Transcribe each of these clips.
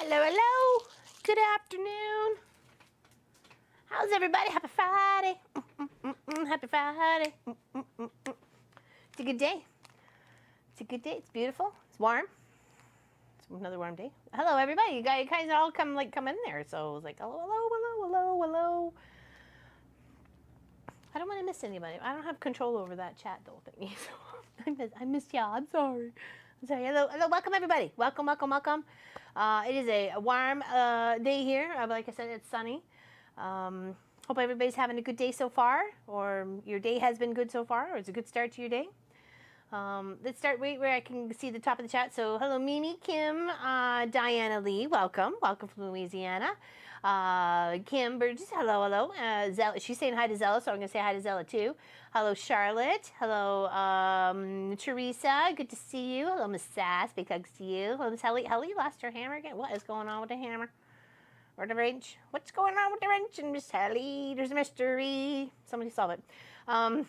Hello, hello. Good afternoon. How's everybody? Happy Friday. Happy Friday. It's a good day. It's a good day. It's beautiful. It's warm. It's another warm day. Hello, everybody. You guys all come in there. So it was like, hello, hello, hello, hello, hello. I don't want to miss anybody. I don't have control over that chat though thingy. So I missed y'all. I'm sorry. Sorry. Hello, hello, welcome everybody. Welcome, welcome, welcome. It is a warm day here. Like I said, it's sunny. Hope everybody's having a good day so far, or your day has been good so far, or it's a good start to your day. Let's start where I can see the top of the chat. So hello, Mimi, Kim, Diana Lee, welcome. Welcome from Louisiana. Kim Burgess, hello, hello. Zella, she's saying hi to Zella, so I'm going to say hi to Zella too. Hello, Charlotte. Hello, Teresa. Good to see you. Hello, Miss Sass. Big hugs to you. Hello, Miss Helly. Helly lost her hammer again. What is going on with the hammer? Or the wrench? What's going on with the wrench and Miss Helly? There's a mystery. Somebody solve it. Hello,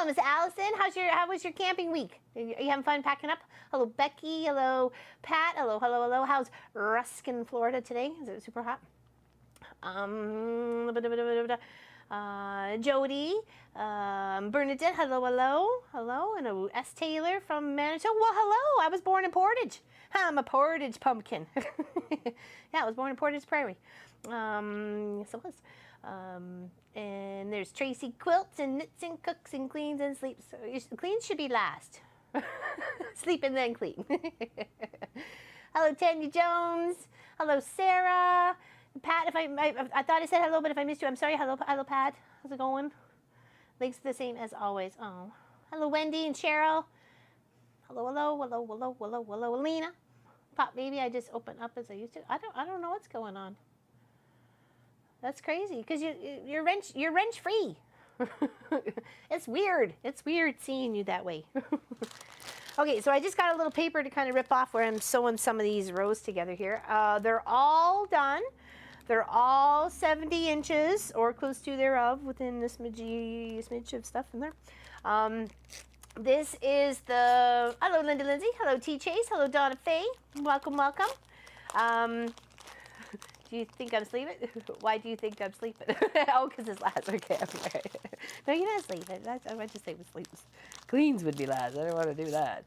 Miss Allison. How was your camping week? Are you having fun packing up? Hello, Becky. Hello, Pat. Hello, hello, hello. How's Ruskin, Florida today? Is it super hot? Jody, Bernadette. Hello, hello, hello. And S. Taylor from Manitoba. Well, hello. I was born in Portage. I'm a Portage pumpkin. Yeah, I was born in Portage Prairie. Yes, I was. And there's Tracy Quilts and knits and cooks and cleans and sleeps. So cleans should be last. Sleep and then clean. Hello, Tanya Jones. Hello, Sarah. Pat, if I thought I said hello, but if I missed you, I'm sorry. Hello, hello, Pat. How's it going? Links the same as always. Oh, hello, Wendy and Cheryl. Hello, hello, hello, hello, hello, hello, Alina. Pop, maybe I just open up as I used to. I don't know what's going on. That's crazy because you're wrench free. It's weird. It's weird seeing you that way. Okay, so I just got a little paper to kind of rip off where I'm sewing some of these rows together here. They're all done. They're all 70 inches or close to thereof within this smidge of stuff in there. This is the, hello Linda Lindsay, hello T Chase, hello Donna Faye, welcome, welcome. Do you think I'm sleeping? Why do you think I'm sleeping? Oh, because it's last. Okay, okay. No, you're not sleeping. I meant to say it was sleep. Cleans would be last. I don't want to do that.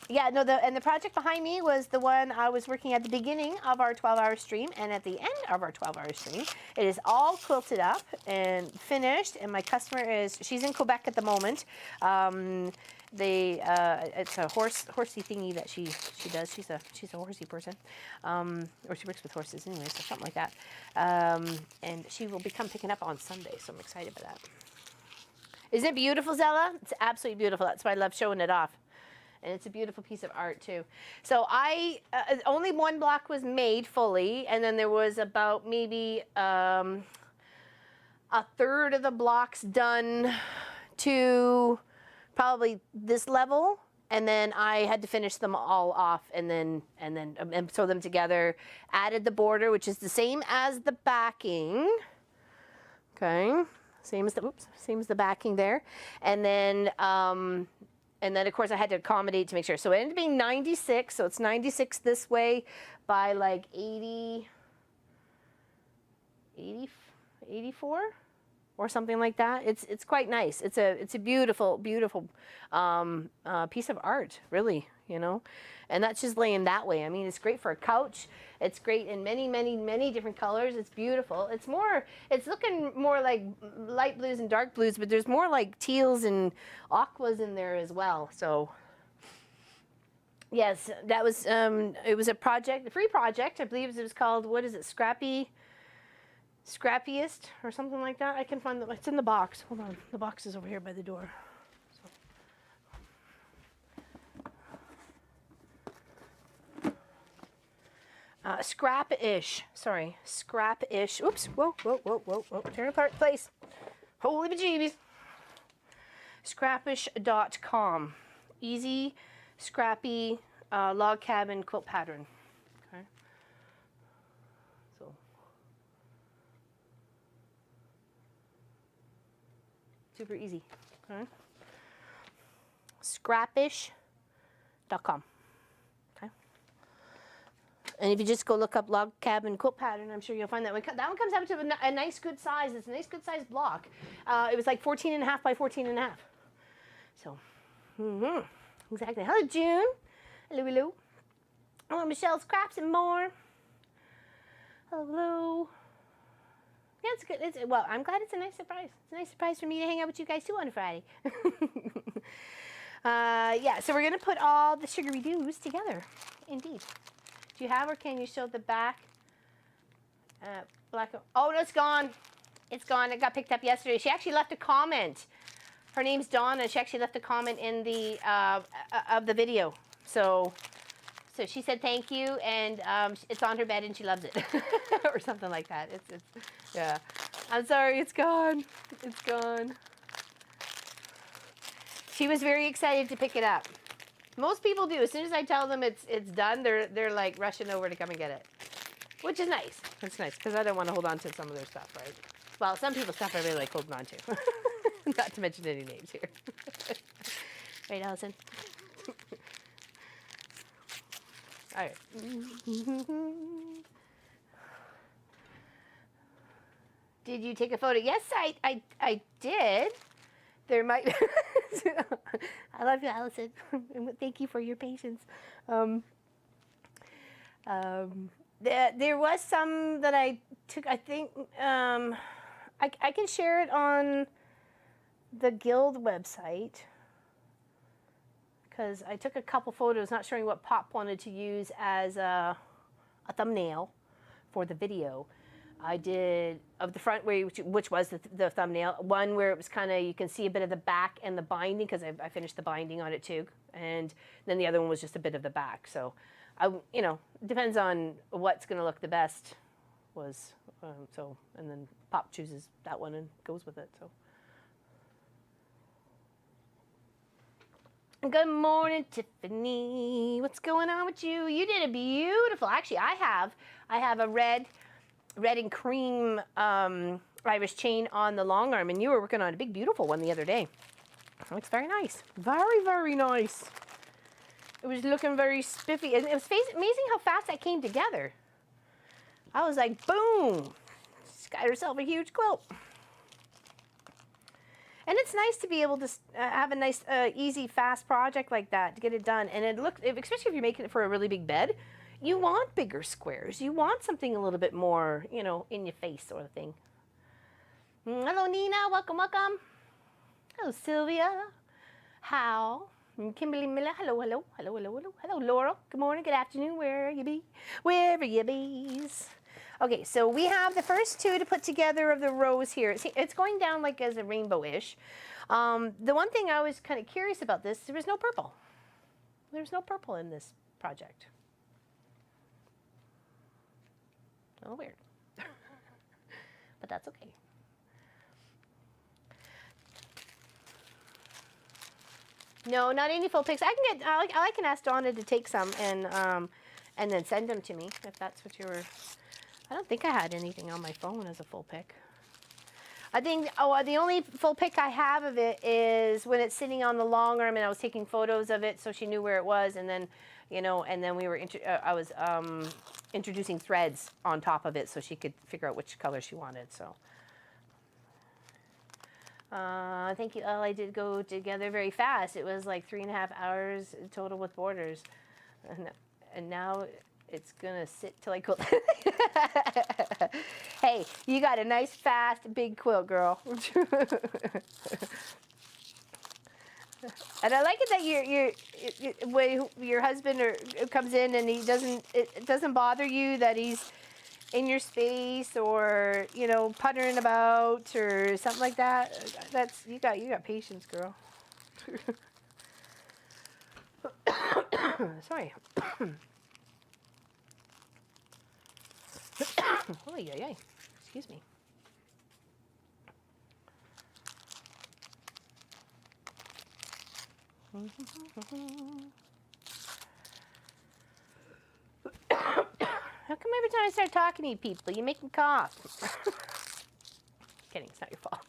Yeah, no, the project behind me was the one I was working at the beginning of our 12-hour stream and at the end of our 12-hour stream. It is all quilted up and finished, and my customer she's in Quebec at the moment. It's a horsey thingy that she does. She's a horsey person, or she works with horses anyway, so something like that. And she will come picking up on Sunday, so I'm excited for that. Isn't it beautiful, Zella? It's absolutely beautiful. That's why I love showing it off. And it's a beautiful piece of art too. So only one block was made fully, and then there was about maybe a third of the blocks done to probably this level, and then I had to finish them all off and then sew them together. Added the border, which is the same as the backing. Okay, same as the backing there, and then of course I had to accommodate to make sure. So it ended up being 96. So it's 96 this way by like 84 or something like that. It's quite nice. It's a beautiful piece of art, really, you know. And that's just laying that way. I mean, it's great for a couch. It's great in many different colors. It's beautiful. It's looking more like light blues and dark blues, but there's more like teals and aquas in there as well. So yes, that was it was a free project. I believe it was called, what is it, Scrappiest or something like that. I can find it. It's in the box. Hold on. The box is over here by the door. Scrappish. Sorry. Scrappish. Oops. Whoa. Turn apart, place. Holy bejeebies. Scrappish.com. Easy, scrappy log cabin quilt pattern. Okay. So. Super easy. Okay. Scrappish.com. And if you just go look up log cabin quilt pattern, I'm sure you'll find that one. That one comes out to a nice good size. It's a nice good size block. It was like 14.5 by 14.5. So, exactly. Hello, June. Hello. Hello, Michelle Scraps and more. Hello. Yeah, it's good. Well, I'm glad it's a nice surprise. It's a nice surprise for me to hang out with you guys too on a Friday. Yeah, so we're going to put all the Sugaridoos together. Indeed. Do you have, or can you show the back? Black. Oh, no, it's gone. It's gone. It got picked up yesterday. She actually left a comment. Her name's Donna. She actually left a comment in the of the video. So she said thank you, and it's on her bed, and she loves it, or something like that. Yeah. I'm sorry. It's gone. It's gone. She was very excited to pick it up. Most people do. As soon as I tell them it's done, they're like rushing over to come and get it, which is nice. It's nice because I don't want to hold on to some of their stuff, right? Well, some people's stuff I really like holding on to. Not to mention any names here. Right, Allison? All right. Did you take a photo? Yes, I did. There might. I love you, Allison. Thank you for your patience. There was some that I took. I think I can share it on the Guild website because I took a couple photos, not showing what Pop wanted to use as a thumbnail for the video. I did of the front, which was the thumbnail. One where it was kind of, you can see a bit of the back and the binding because I finished the binding on it too. And then the other one was just a bit of the back. So, depends on what's going to look the best. And then Pop chooses that one and goes with it. So. Good morning, Tiffany. What's going on with you? You did a beautiful. Actually, I have a red and cream Irish chain on the long arm, and you were working on a big, beautiful one the other day. It looks very nice. Very, very nice. It was looking very spiffy. And it was amazing how fast that came together. I was like, boom. She's got herself a huge quilt. And it's nice to be able to have a nice, easy, fast project like that to get it done. And it looks, especially if you're making it for a really big bed, you want bigger squares. You want something a little bit more, you know, in your face sort of thing. Hello, Nina. Welcome, welcome. Hello, Sylvia. How? Kimberly Miller. Hello, hello, hello, hello, hello. Hello, Laurel. Good morning, good afternoon. Where you be? Wherever you bees. Okay, so we have the first two to put together of the rows here. See, it's going down like as a rainbow-ish. The one thing I was kind of curious about this, there was no purple. There's no purple in this project. Oh, weird. But that's okay. No, not any full pics. I can get. I can ask Donna to take some and then send them to me if that's what you were. I don't think I had anything on my phone as a full pic. I think the only full pic I have of it is when it's sitting on the long arm and I was taking photos of it so she knew where it was, and then, you know, and then we were I was introducing threads on top of it so she could figure out which color she wanted. So. Thank you. Oh, I did go together very fast. It was like 3.5 hours total with borders, and now it's gonna sit till I quilt. Hey, you got a nice, fast, big quilt, girl. And I like it that when your husband comes in and it doesn't bother you that he's in your space or, you know, puttering about or something like that. That's you got patience, girl. Sorry. Oh, yeah. Excuse me. How come every time I start talking to you people, you make me cough? Kidding, it's not your fault.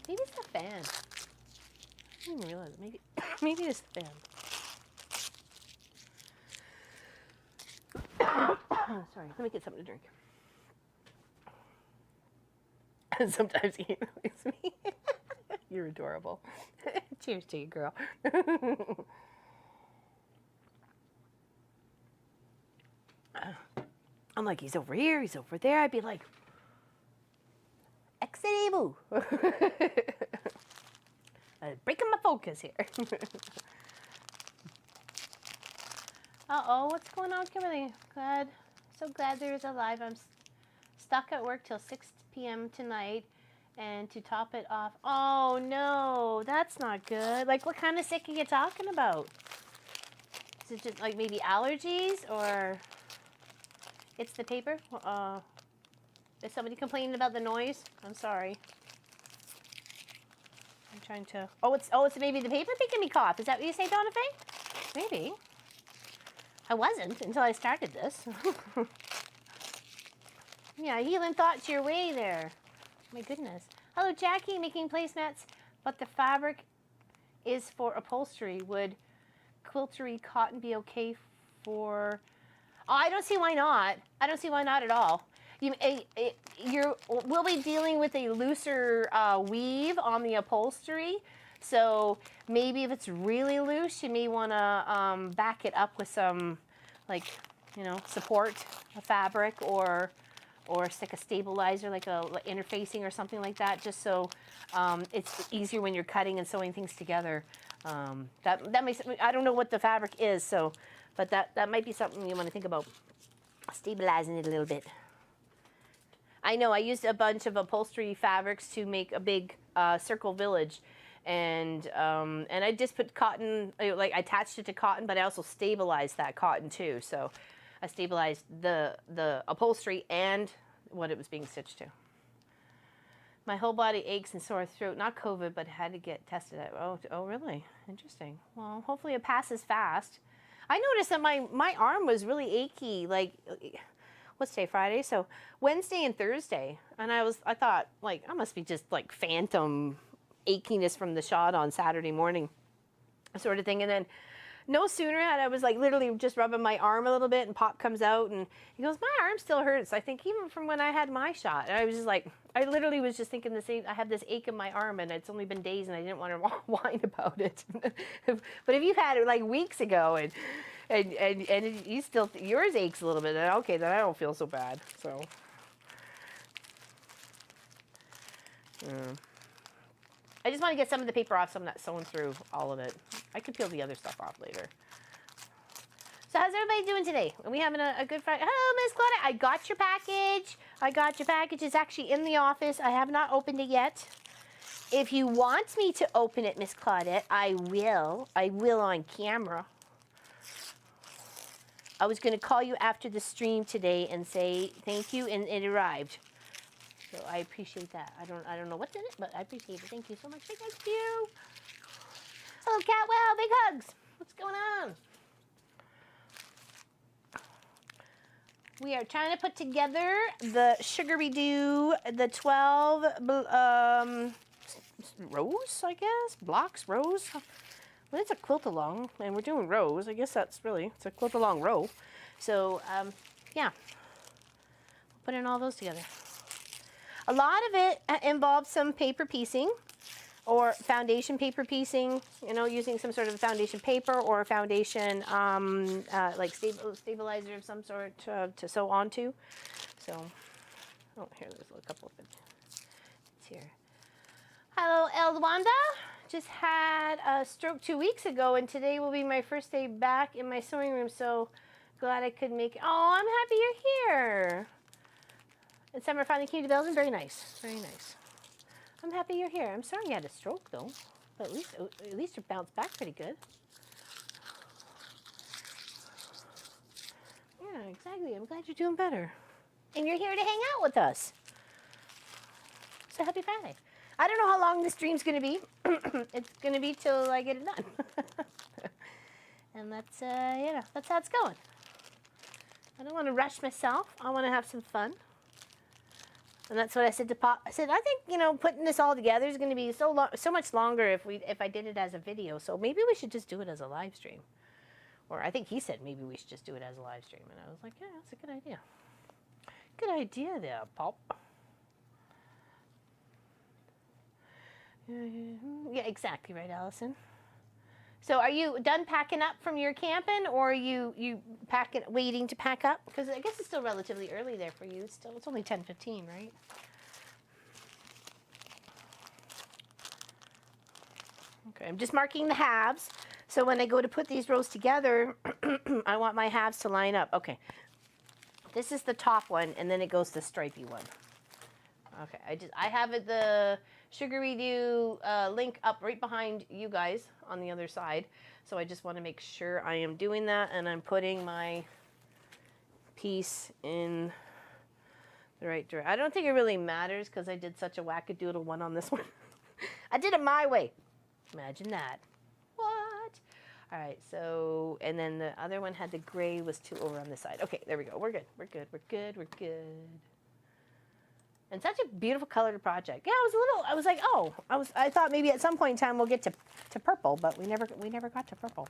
Maybe it's the fan. I didn't even realize it. Maybe it's the fan. Sorry, let me get something to drink. Sometimes he annoys me. You're adorable. Cheers to you, girl. I'm like, he's over here, he's over there. I'd be like, excellent. Breaking my focus here. Uh-oh, what's going on, Kimberly? So glad there's a live. I'm stuck at work till 6 p.m. tonight. And to top it off, oh no, that's not good. Like, what kind of sick are you talking about? Is it just like maybe allergies, or it's the paper? Is somebody complaining about the noise? I'm sorry. I'm trying to. Oh, it's maybe the paper making me cough. Is that what you say, Donna Faye? Maybe. I wasn't until I started this. Yeah, healing thoughts your way there. My goodness. Hello, Jackie, making placemats, but the fabric is for upholstery. Would quiltery cotton be okay for... Oh, I don't see why not. I don't see why not at all. We'll be dealing with a looser weave on the upholstery. So maybe if it's really loose, you may want to back it up with some, like, you know, support, a fabric, or stick a stabilizer, like a interfacing or something like that, just so it's easier when you're cutting and sewing things together. That makes, I don't know what the fabric is, so, but that might be something you want to think about, stabilizing it a little bit. I know I used a bunch of upholstery fabrics to make a big circle village, and I just put cotton, like I attached it to cotton, but I also stabilized that cotton too. So I stabilized the upholstery and what it was being stitched to. My whole body aches and sore throat, not COVID, but had to get tested. Oh, really? Interesting. Well, hopefully it passes fast. I noticed that my arm was really achy, like, what's today, Friday? So Wednesday and Thursday. And I thought, like, I must be just like phantom achiness from the shot on Saturday morning sort of thing. And then No sooner had I was like literally just rubbing my arm a little bit and Pop comes out and he goes, my arm still hurts. I think even from when I had my shot. And I was just like, I literally was just thinking the same. I have this ache in my arm and it's only been days and I didn't want to whine about it. But if you've had it like weeks ago and you still, yours aches a little bit, then okay, then I don't feel so bad. So. I just want to get some of the paper off, some of that sewn through all of it. I could peel the other stuff off later. So how's everybody doing today? Are we having a good Friday? Hello, Miss Claudia. I got your package. I got your package. It's actually in the office. I have not opened it yet. If you want me to open it, Miss Claudette, I will. I will on camera. I was going to call you after the stream today and say thank you, and it arrived. So I appreciate that. I don't know what's in it, but I appreciate it. Thank you so much. Thank you. Hello, Catwell. Big hugs. What's going on? We are trying to put together the Sugaridoo, the 12 rows, I guess? Blocks, rows? Well, it's a quilt along, and we're doing rows. I guess that's really, it's a quilt along row. So, yeah. Putting all those together. A lot of it involves some paper piecing or foundation paper piecing, you know, using some sort of foundation paper or a foundation like stabilizer of some sort to sew onto. So, oh, here, there's a couple of bits here. Hello, Elwanda. Just had a stroke 2 weeks ago, and today will be my first day back in my sewing room, so glad I could make it. Oh, I'm happy you're here. And summer finally came to Belgium. Very nice. Very nice. I'm happy you're here. I'm sorry you had a stroke, though. But at least you bounced back pretty good. Yeah, exactly. I'm glad you're doing better. And you're here to hang out with us. So happy Friday. I don't know how long this stream's going to be. It's going to be till I get it done. And that's, you know, that's how it's going. I don't want to rush myself. I want to have some fun. And that's what I said to Pop. I said, I think, you know, putting this all together is going to be so much longer if I did it as a video. So maybe we should just do it as a live stream. Or I think he said maybe we should just do it as a live stream. And I was like, yeah, that's a good idea. Good idea there, Pop. Yeah, exactly right, Allison. So are you done packing up from your camping, or are you packing, waiting to pack up? Because I guess it's still relatively early there for you. It's only 10:15, right? Okay, I'm just marking the halves. So when I go to put these rows together, I want my halves to line up. Okay, this is the top one, and then it goes the stripy one. Okay, I have the Sugaridoo link up right behind you guys on the other side. So I just want to make sure I am doing that, and I'm putting my piece in the right direction. I don't think it really matters because I did such a wackadoodle one on this one. I did it my way. Imagine that. What? All right, so, and then the other one had the gray was too over on this side. Okay, there we go. We're good. We're good. We're good. We're good. And such a beautiful colored project. Yeah, I was like, oh, I thought maybe at some point in time we'll get to purple, but we never got to purple.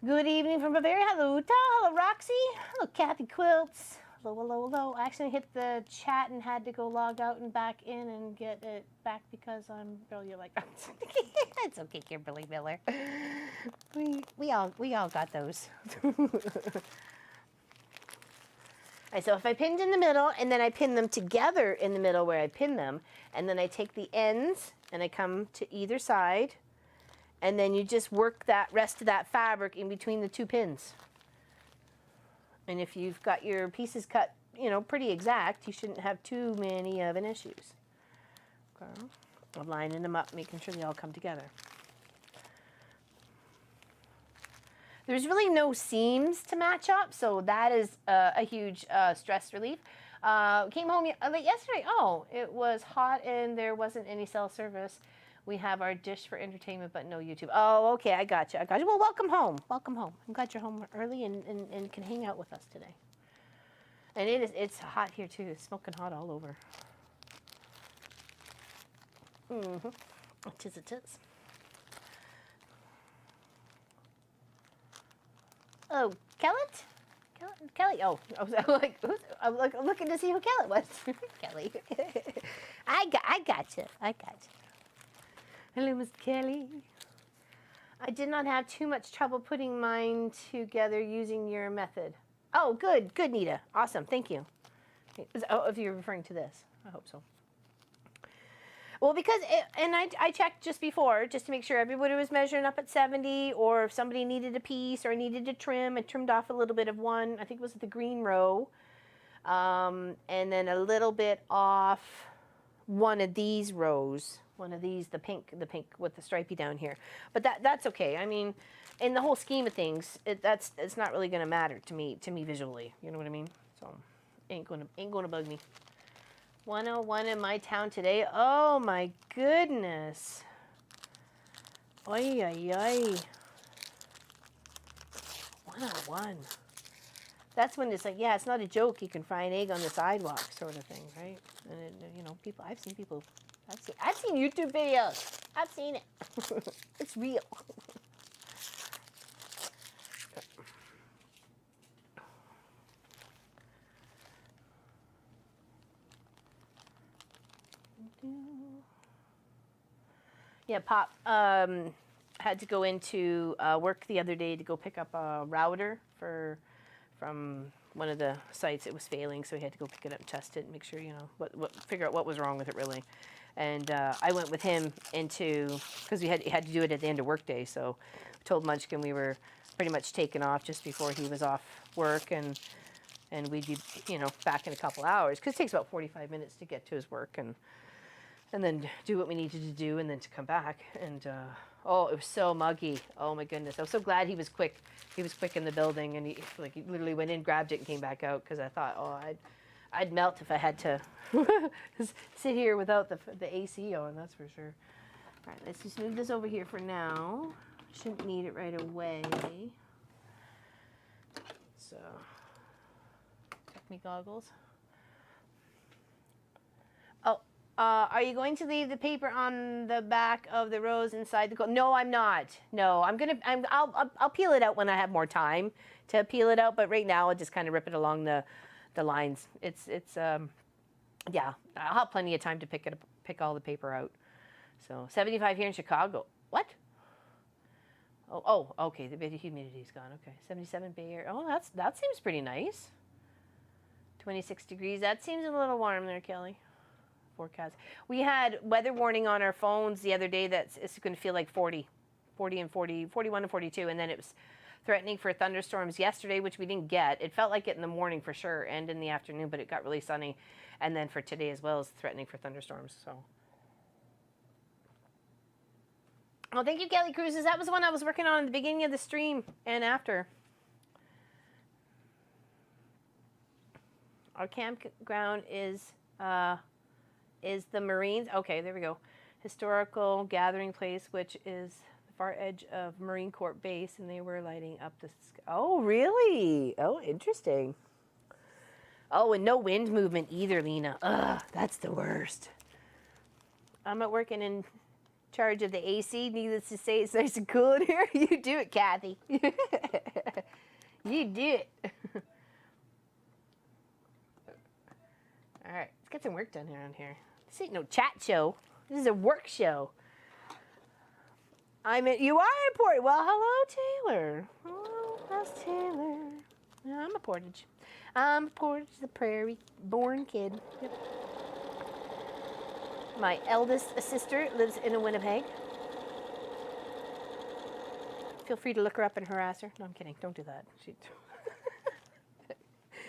Good evening from Bavaria. Hello, Uta. Hello, Roxy. Hello, Kathy Quilts. Hello, hello, hello. I actually hit the chat and had to go log out and back in and get it back because I'm really like, it's okay, Kimberly Miller. We all got those. Right, so if I pinned in the middle, and then I pin them together in the middle where I pin them, and then I take the ends, and I come to either side, and then you just work that rest of that fabric in between the two pins. And if you've got your pieces cut, you know, pretty exact, you shouldn't have too many of an issues. Okay. I'm lining them up, making sure they all come together. There's really no seams to match up, so that is a huge stress relief. Came home late yesterday. Oh, it was hot and there wasn't any cell service. We have our dish for entertainment, but no YouTube. Oh, okay, I got you. I got you. Well, welcome home. Welcome home. I'm glad you're home early and can hang out with us today. And it's hot here too. It's smoking hot all over. It is. Oh, Kellet? Kelly. Oh, I'm looking to see who Kelly was. Kelly. I got you. Hello, Miss Kelly. I did not have too much trouble putting mine together using your method. Oh, good, Nita. Awesome, thank you. Oh, if you're referring to this, I hope so. Well, because, I checked just before, just to make sure everybody was measuring up at 70, or if somebody needed a piece or needed to trim, I trimmed off a little bit of one, I think it was the green row, and then a little bit off one of these rows, the pink with the stripey down here. But that's okay. I mean, in the whole scheme of things, it's not really going to matter to me visually. You know what I mean? So, ain't gonna bug me. 101 in my town today. Oh my goodness. Oy, oy, oy. 101. That's when it's like, yeah, it's not a joke. You can fry an egg on the sidewalk, sort of thing, right? And you know, I've seen YouTube videos. I've seen it. It's real. Yeah, Pop had to go into work the other day to go pick up a router from one of the sites. It was failing, so he had to go pick it up and test it and make sure, you know, figure out what was wrong with it really. And I went with him because we had to do it at the end of work day. So I told Munchkin we were pretty much taken off just before he was off work, and we'd be, you know, back in a couple hours, because it takes about 45 minutes to get to his work and then do what we needed to do, and then to come back. And oh, it was so muggy. Oh my goodness, I was so glad he was quick. He was quick in the building, and he literally went in, grabbed it, and came back out, because I thought, oh, I'd melt if I had to sit here without the AC on, that's for sure. All right, let's just move this over here for now. Shouldn't need it right away. So, take me goggles. Oh, are you going to leave the paper on the back of the rows inside the quilt? No, I'm not. No, I'll peel it out when I have more time to peel it out, but right now I'll just kind of rip it along the lines. It's yeah, I'll have plenty of time to pick all the paper out. So 75 here in Chicago. What? Oh, okay. The humidity's gone. Okay, 77 Bay Area. Oh, that seems pretty nice. 26 degrees. That seems a little warm there, Kelly. Forecast. We had weather warning on our phones the other day that it's going to feel like 40 and 40, 41 and 42, and then it was threatening for thunderstorms yesterday, which we didn't get. It felt like it in the morning for sure, and in the afternoon, but it got really sunny. And then for today as well, as threatening for thunderstorms. So, oh, thank you, Kelly Cruises. That was the one I was working on at the beginning of the stream and after. Our campground is the Marines. Okay, there we go. Historical gathering place, which is the far edge of Marine Corps base, and they were lighting up the sky. Oh, really? Oh, interesting. Oh, and no wind movement either, Lena. Ugh, that's the worst. I'm at work and in charge of the AC. Needless to say, it's nice and cool in here. You do it, Kathy. You do it. All right, let's get some work done around here. This ain't no chat show. This is a work show. You are in Portage. Well, hello, Taylor. Hello, that's Taylor. Yeah, I'm a Portage. I'm a Portage, the prairie-born kid. Yep. My eldest sister lives in Winnipeg. Feel free to look her up and harass her. No, I'm kidding. Don't do that.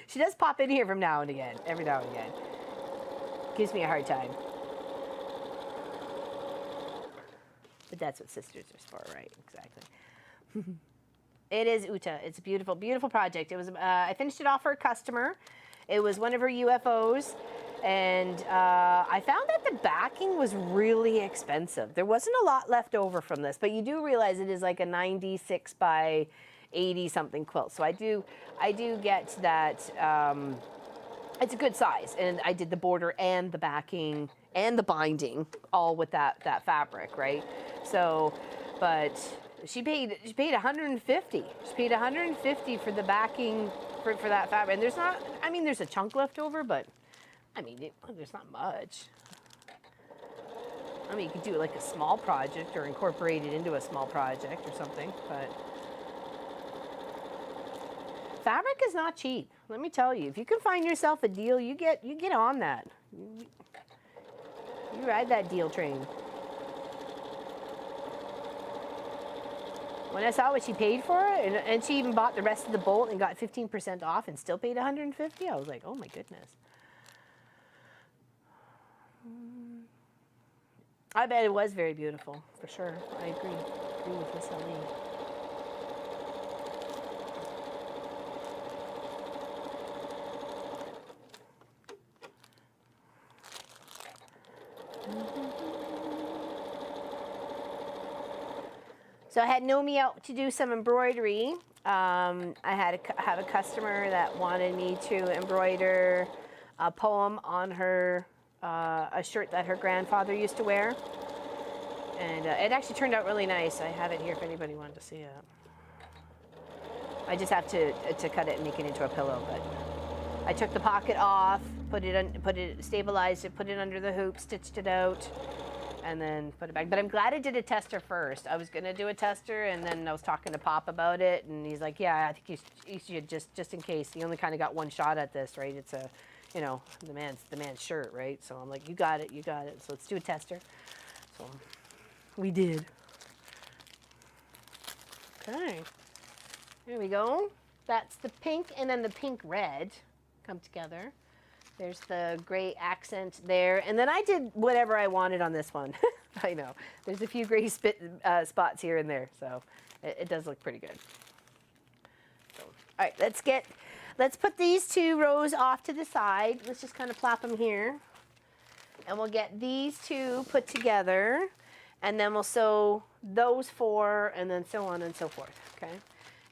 She does pop in here from now and again, every now and again. Gives me a hard time. But that's what sisters are for, right? Exactly. It is Uta. It's a beautiful, beautiful project. It was. I finished it off for a customer. It was one of her UFOs, and I found that the backing was really expensive. There wasn't a lot left over from this, but you do realize it is like a 96 by 80 something quilt. So I do get that. It's a good size, and I did the border and the backing and the binding all with that fabric, right? So, but She paid 150. She paid 150 for the backing for that fabric. And there's not, I mean, there's a chunk left over, but I mean, there's not much. I mean, you could do like a small project or incorporate it into a small project or something, but fabric is not cheap. Let me tell you, if you can find yourself a deal, you get on that. You ride that deal train. When I saw what she paid for it, and she even bought the rest of the bolt and got 15% off and still paid 150, I was like, oh my goodness. I bet it was very beautiful, for sure. I agree with Miss Ali. So I had Nomi out to do some embroidery. I have a customer that wanted me to embroider a poem on her, a shirt that her grandfather used to wear. And it actually turned out really nice. I have it here if anybody wanted to see it. I just have to cut it and make it into a pillow. But I took the pocket off, stabilized it, put it under the hoop, stitched it out, and then put it back. But I'm glad I did a tester first. I was gonna do a tester, and then I was talking to Pop about it, and he's like, "Yeah, I think you should just in case. You only kind of got one shot at this, right? It's a, you know, the man's shirt, right?" So I'm like, "You got it. So let's do a tester." So we did. Okay, here we go. That's the pink, and then the pink red come together. There's the gray accent there. And then I did whatever I wanted on this one. I know. There's a few gray spots here and there. So it does look pretty good. So, all right, let's put these two rows off to the side. Let's just kind of plop them here. And we'll get these two put together. And then we'll sew those four, and then so on and so forth. Okay.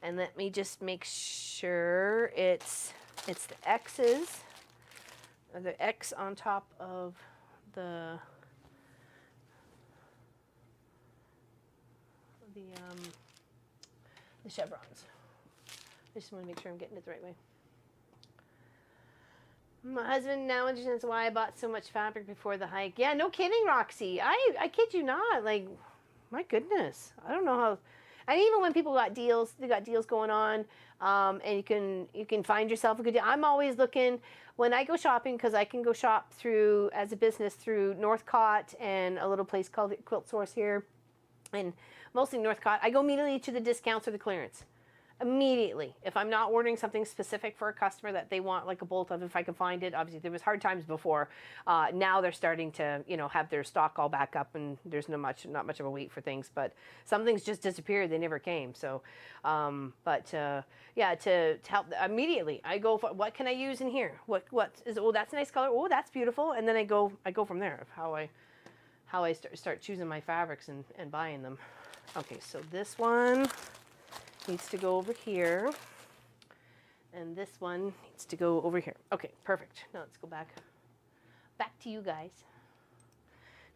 And let me just make sure it's the X's. The X on top of the chevrons. I just want to make sure I'm getting it the right way. My husband now understands why I bought so much fabric before the hike. Yeah, no kidding, Roxy. I kid you not. Like, my goodness. I don't know how. And even when people got deals, they got deals going on, and you can find yourself a good deal. I'm always looking when I go shopping, because I can go shop through as a business through Northcott and a little place called Quilt Source here, and mostly Northcott. I go immediately to the discounts or the clearance. Immediately. If I'm not ordering something specific for a customer that they want, like a bolt of, if I can find it. Obviously, there was hard times before. Now they're starting to, have their stock all back up, and there's not much of a wait for things. But some things just disappeared; they never came. So, yeah, to help immediately, I go for what can I use in here? What is? Oh, that's a nice color. Oh, that's beautiful. And then I go from there of how I start choosing my fabrics and buying them. Okay, so this one needs to go over here, and this one needs to go over here. Okay, perfect. Now let's go back to you guys.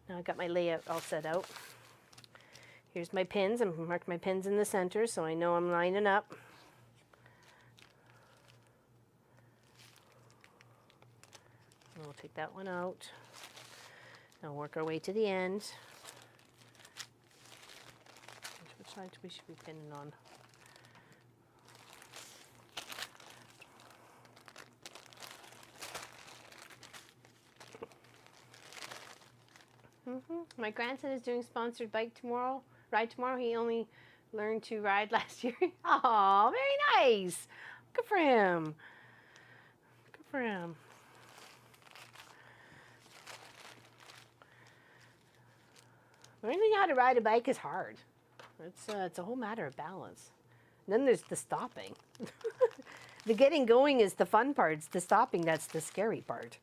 Now I got my layout all set out. Here's my pins. I'm marking my pins in the center so I know I'm lining up. And we'll take that one out. Now work our way to the end. Which side we should be pinning on? My grandson is doing sponsored ride tomorrow. He only learned to ride last year. Oh, very nice. Good for him. Learning how to ride a bike is hard. It's a whole matter of balance. And then there's the stopping. The getting going is the fun part. It's the stopping that's the scary part.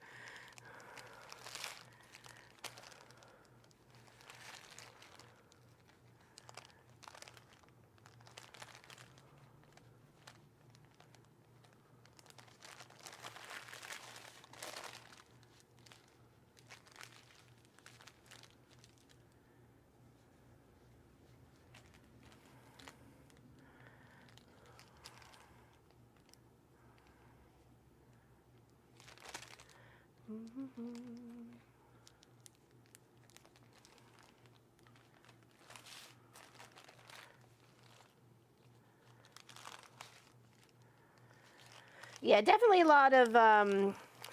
Yeah, definitely a lot of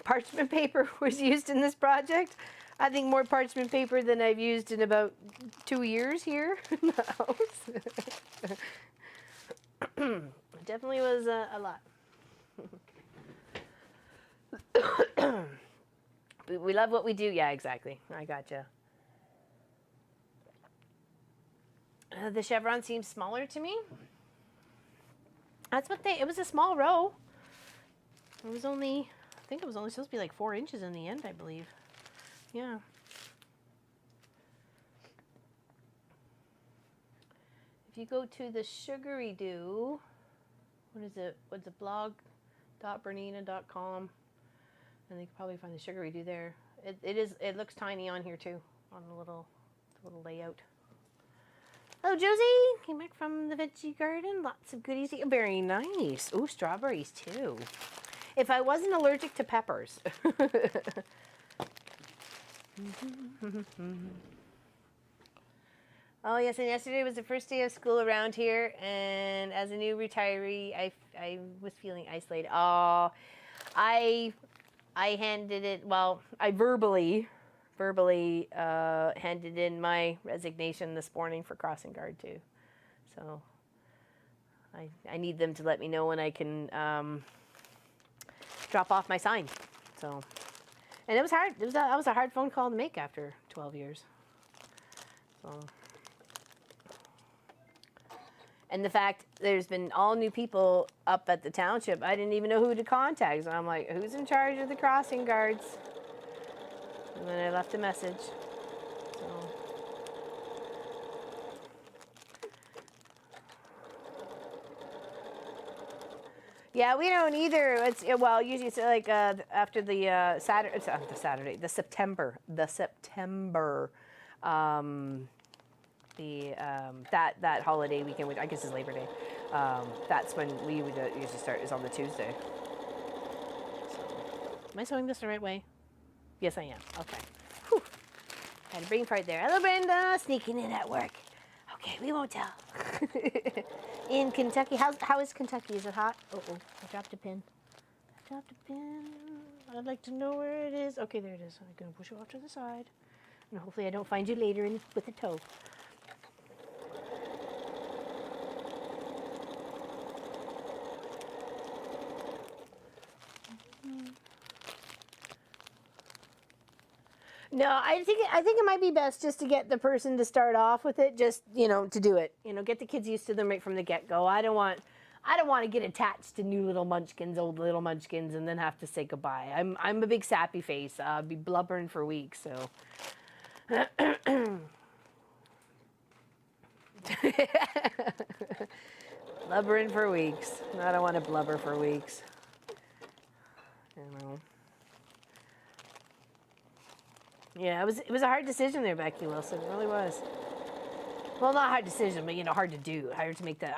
parchment paper was used in this project. I think more parchment paper than I've used in about 2 years here in the house. It definitely was a lot. We love what we do. Yeah, exactly. I gotcha. The chevron seems smaller to me. That's what it was a small row. It was only, I think it was only supposed to be like 4 inches in the end, I believe. Yeah. If you go to the Sugaridoo, what is it? What's it? blog.bernina.com, and you can probably find the Sugaridoo there. It looks tiny on here too, on the little layout. Hello, Josie. Came back from the veggie garden. Lots of goodies. Very nice. Ooh, strawberries too. If I wasn't allergic to peppers. Oh yes, and yesterday was the first day of school around here, and as a new retiree, I was feeling isolated. Oh, I handed it. Well, I verbally handed in my resignation this morning for crossing guard too. So I need them to let me know when I can drop off my sign. So, and it was hard. That was a hard phone call to make after 12 years. So. And the fact there's been all new people up at the township, I didn't even know who to contact. So I'm like, who's in charge of the crossing guards? And then I left a message. So. Yeah, we don't either. It's well, usually it's like after the September. That holiday weekend, which I guess is Labor Day, that's when we would usually start, is on the Tuesday. So, am I sewing this the right way? Yes, I am. Okay. Whew. Had a brain fart there. Hello, Brenda. Sneaking in at work. Okay, we won't tell. In Kentucky. How is Kentucky? Is it hot? Uh-oh. I dropped a pin. I'd like to know where it is. Okay, there it is. I'm going to push it off to the side. And hopefully I don't find you later with a toe. No, I think it might be best just to get the person to start off with it, just, to do it. Get the kids used to them right from the get-go. I don't want to get attached to new little munchkins, old little munchkins, and then have to say goodbye. I'm a big sappy face. I'll be blubbering for weeks, so. Blubbering for weeks. I don't want to blubber for weeks. Yeah, it was a hard decision there, Becky Wilson. It really was. Well, not a hard decision, but hard to do. Hard to make that.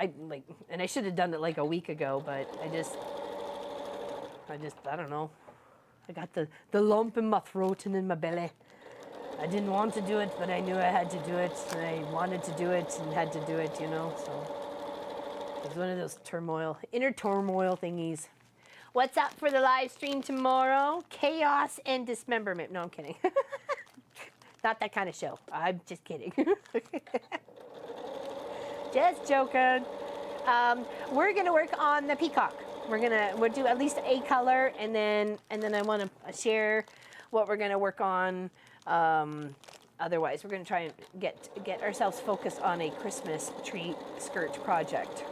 And I should have done it like a week ago, but I don't know. I got the lump in my throat and in my belly. I didn't want to do it, but I knew I had to do it, and I wanted to do it and had to do it, So it was one of those inner turmoil thingies. What's up for the live stream tomorrow? Chaos and dismemberment. No, I'm kidding. Not that kind of show. I'm just kidding. Just joking. We're gonna work on the peacock. We'll do at least a color, and then I want to share what we're gonna work on. Otherwise, we're gonna try and get ourselves focused on a Christmas tree skirt project,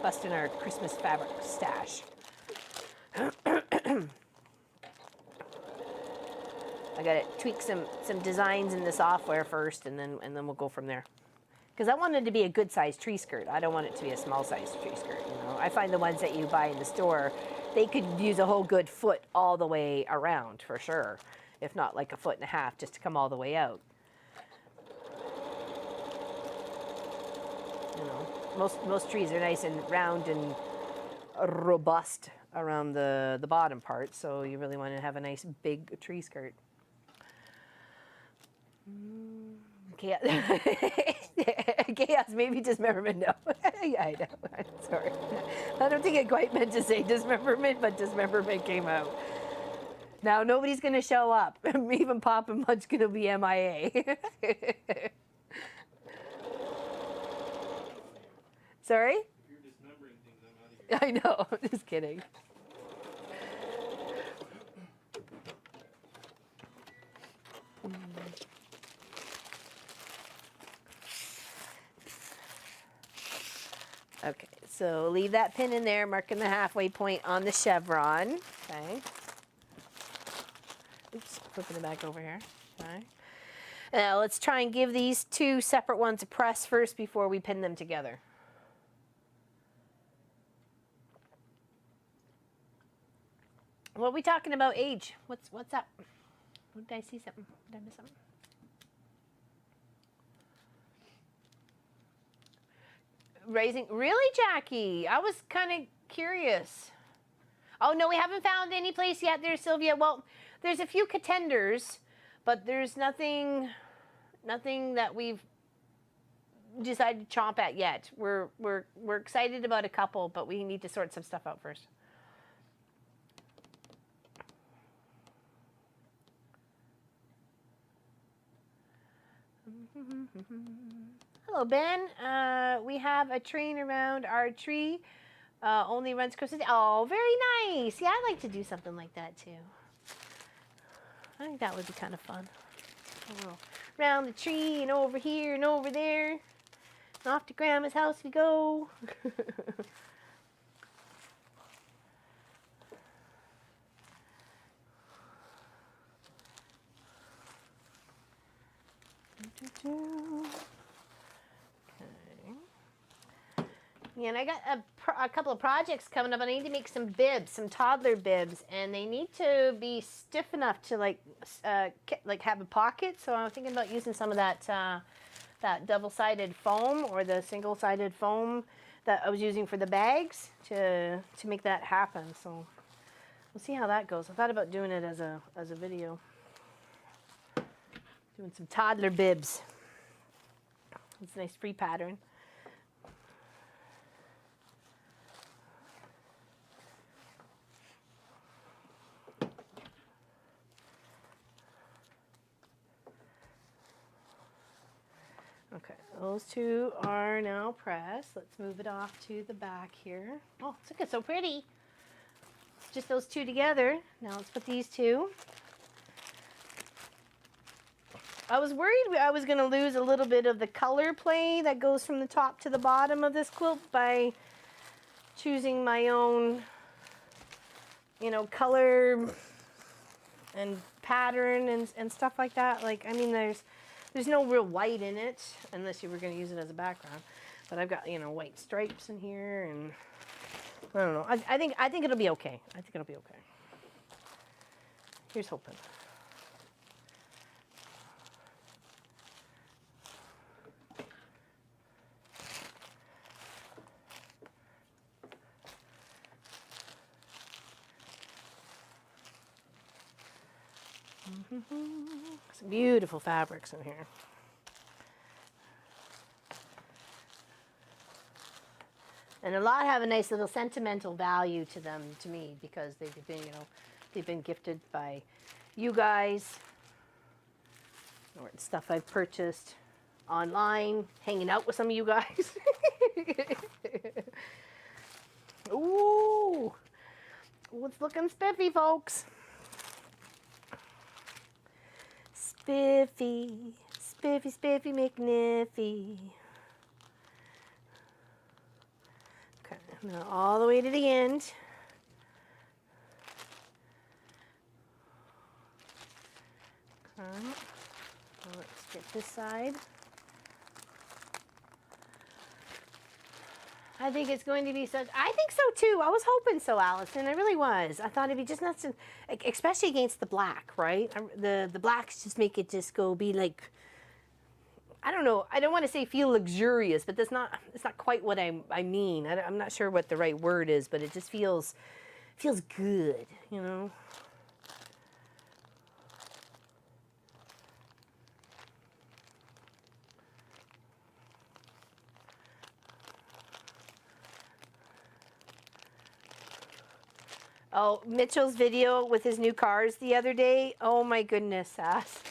busting our Christmas fabric stash. I gotta tweak some designs in the software first, and then we'll go from there. Because I want it to be a good sized tree skirt. I don't want it to be a small sized tree skirt. I find the ones that you buy in the store, they could use a whole good foot all the way around for sure, if not like a foot and a half, just to come all the way out. Most trees are nice and round and robust the bottom part. So you really want to have a nice big tree skirt. Chaos, chaos, maybe dismemberment. No, yeah, I know. I'm sorry. I don't think it quite meant to say dismemberment, but dismemberment came out. Now nobody's gonna show up. Even Pop and Munch's gonna be MIA. Sorry? If you're dismembering things, I'm out of here. I know. I'm just kidding. Okay, so leave that pin in there, marking the halfway point on the chevron. Okay. Oops, flipping it back over here. Okay. Now let's try and give these two separate ones a press first before we pin them together. What are we talking about age? What's up? Did I see something? Did I miss something? Raising, really, Jackie? I was kind of curious. Oh no, we haven't found any place yet there, Sylvia. Well, there's a few contenders, but there's nothing that we've decided to chomp at yet. We're excited about a couple, but we need to sort some stuff out first. Hello, Ben. We have a train around our tree. Only runs Christmas. Oh, very nice. Yeah, I'd like to do something like that too. I think that would be kind of fun. Around the tree and over here and over there. And off to Grandma's house we go. Yeah, and I got a couple of projects coming up. I need to make some bibs, some toddler bibs, and they need to be stiff enough to like have a pocket. So I'm thinking about using some of that that double-sided foam or the single-sided foam that I was using for the bags to make that happen. So we'll see how that goes. I thought about doing it as a video, doing some toddler bibs. It's a nice free pattern. Okay, those two are now pressed. Let's move it off to the back here. Oh, look, it's so pretty. Just those two together. Now let's put these two. I was worried I was going to lose a little bit of the color play that goes from the top to the bottom of this quilt by choosing my own, you know, color and pattern and stuff like that. Like, I mean, there's no real white in it unless you were going to use it as a background. But I've got, you know, white stripes in here, and I don't know. I think it'll be okay. I think it'll be okay. Here's hoping. Some beautiful fabrics in here. And a lot have a nice little sentimental value to them, to me, because they've been, you know, they've been gifted by you guys, or it's stuff I've purchased online, hanging out with some of you guys. Ooh, it's looking spiffy, folks. Spiffy, spiffy, spiffy, McNiffy. Okay, now all the way to the end. Okay, so let's get this side. I think it's going to be such, I think so too. I was hoping so, Allison. I really was. I thought it'd be just not so, especially against the black, right? The blacks just make it just go be like, I don't know. I don't want to say feel luxurious, but it's not quite what I mean. I'm not sure what the right word is, but it just feels Feels good, you know. Oh, Mitchell's video with his new cars the other day. Oh my goodness, Sass.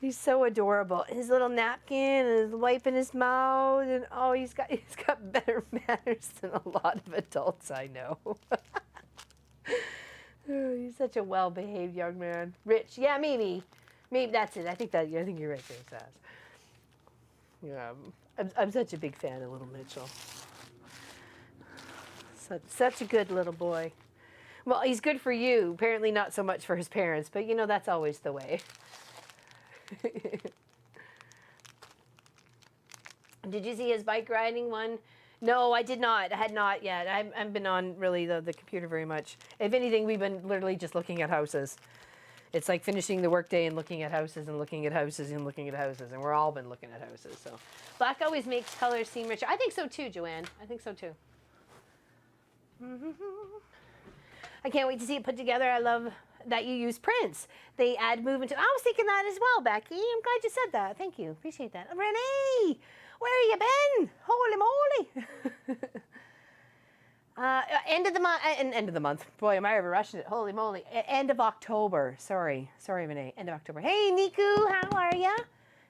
He's so adorable. His little napkin and his wiping his mouth, and oh, he's got better manners than a lot of adults I know. Oh, he's such a well-behaved young man. Rich, yeah, maybe that's it. I think you're right there, Sass. Yeah, I'm such a big fan of little Mitchell. Such a good little boy. Well, he's good for you. Apparently not so much for his parents, but you know, that's always the way. Did you see his bike riding one? No, I did not. I had not yet. I haven't been on really the computer very much. If anything, we've been literally just looking at houses. It's like finishing the workday and looking at houses and looking at houses and looking at houses, and we're all been looking at houses. So black always makes colors seem richer. I think so too, Joanne. I think so too. I can't wait to see it put together. I love that you use prints. They add movement to. I was thinking that as well, Becky. I'm glad you said that. Thank you. Appreciate that. Renee, where you been? Holy moly. End of the month. End of the month. Boy, am I ever rushing it. Holy moly. End of October. Sorry, Renee. End of October. Hey, Niku, how are ya?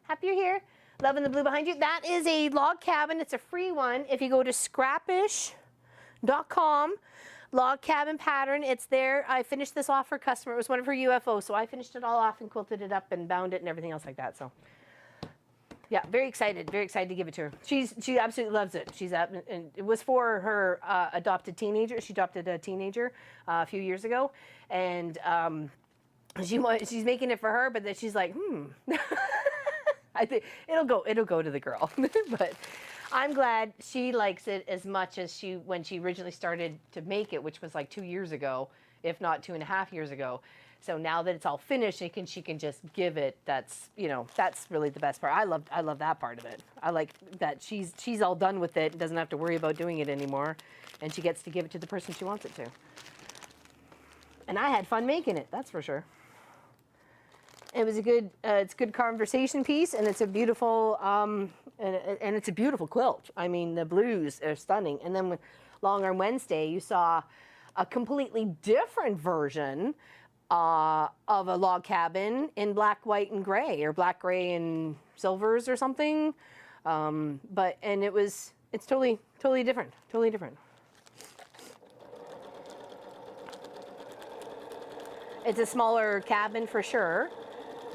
Happy you're here. Loving the blue behind you. That is a log cabin. It's a free one. If you go to Scrappish.com, log cabin pattern, it's there. I finished this off for a customer. It was one of her UFOs, so I finished it all off and quilted it up and bound it and everything else like that. So yeah, very excited to give it to her. She absolutely loves it. She's up, and it was for her adopted teenager. She adopted a teenager a few years ago, and she's making it for her, but then she's like, I think it'll go to the girl, but I'm glad she likes it as much as when she originally started to make it, which was like 2 years ago, if not 2.5 years ago. So now that it's all finished, she can just give it. That's really the best part. I love that part of it. I like that she's all done with it, doesn't have to worry about doing it anymore, and she gets to give it to the person she wants it to. And I had fun making it, that's for sure. It was it's a good conversation piece, and it's a beautiful and it's a beautiful quilt. I mean, the blues are stunning. And then with Long Arm Wednesday, you saw a completely different version of a log cabin in black, white, and gray, or black, gray, and silvers or something. It's totally different. Totally different. It's a smaller cabin for sure.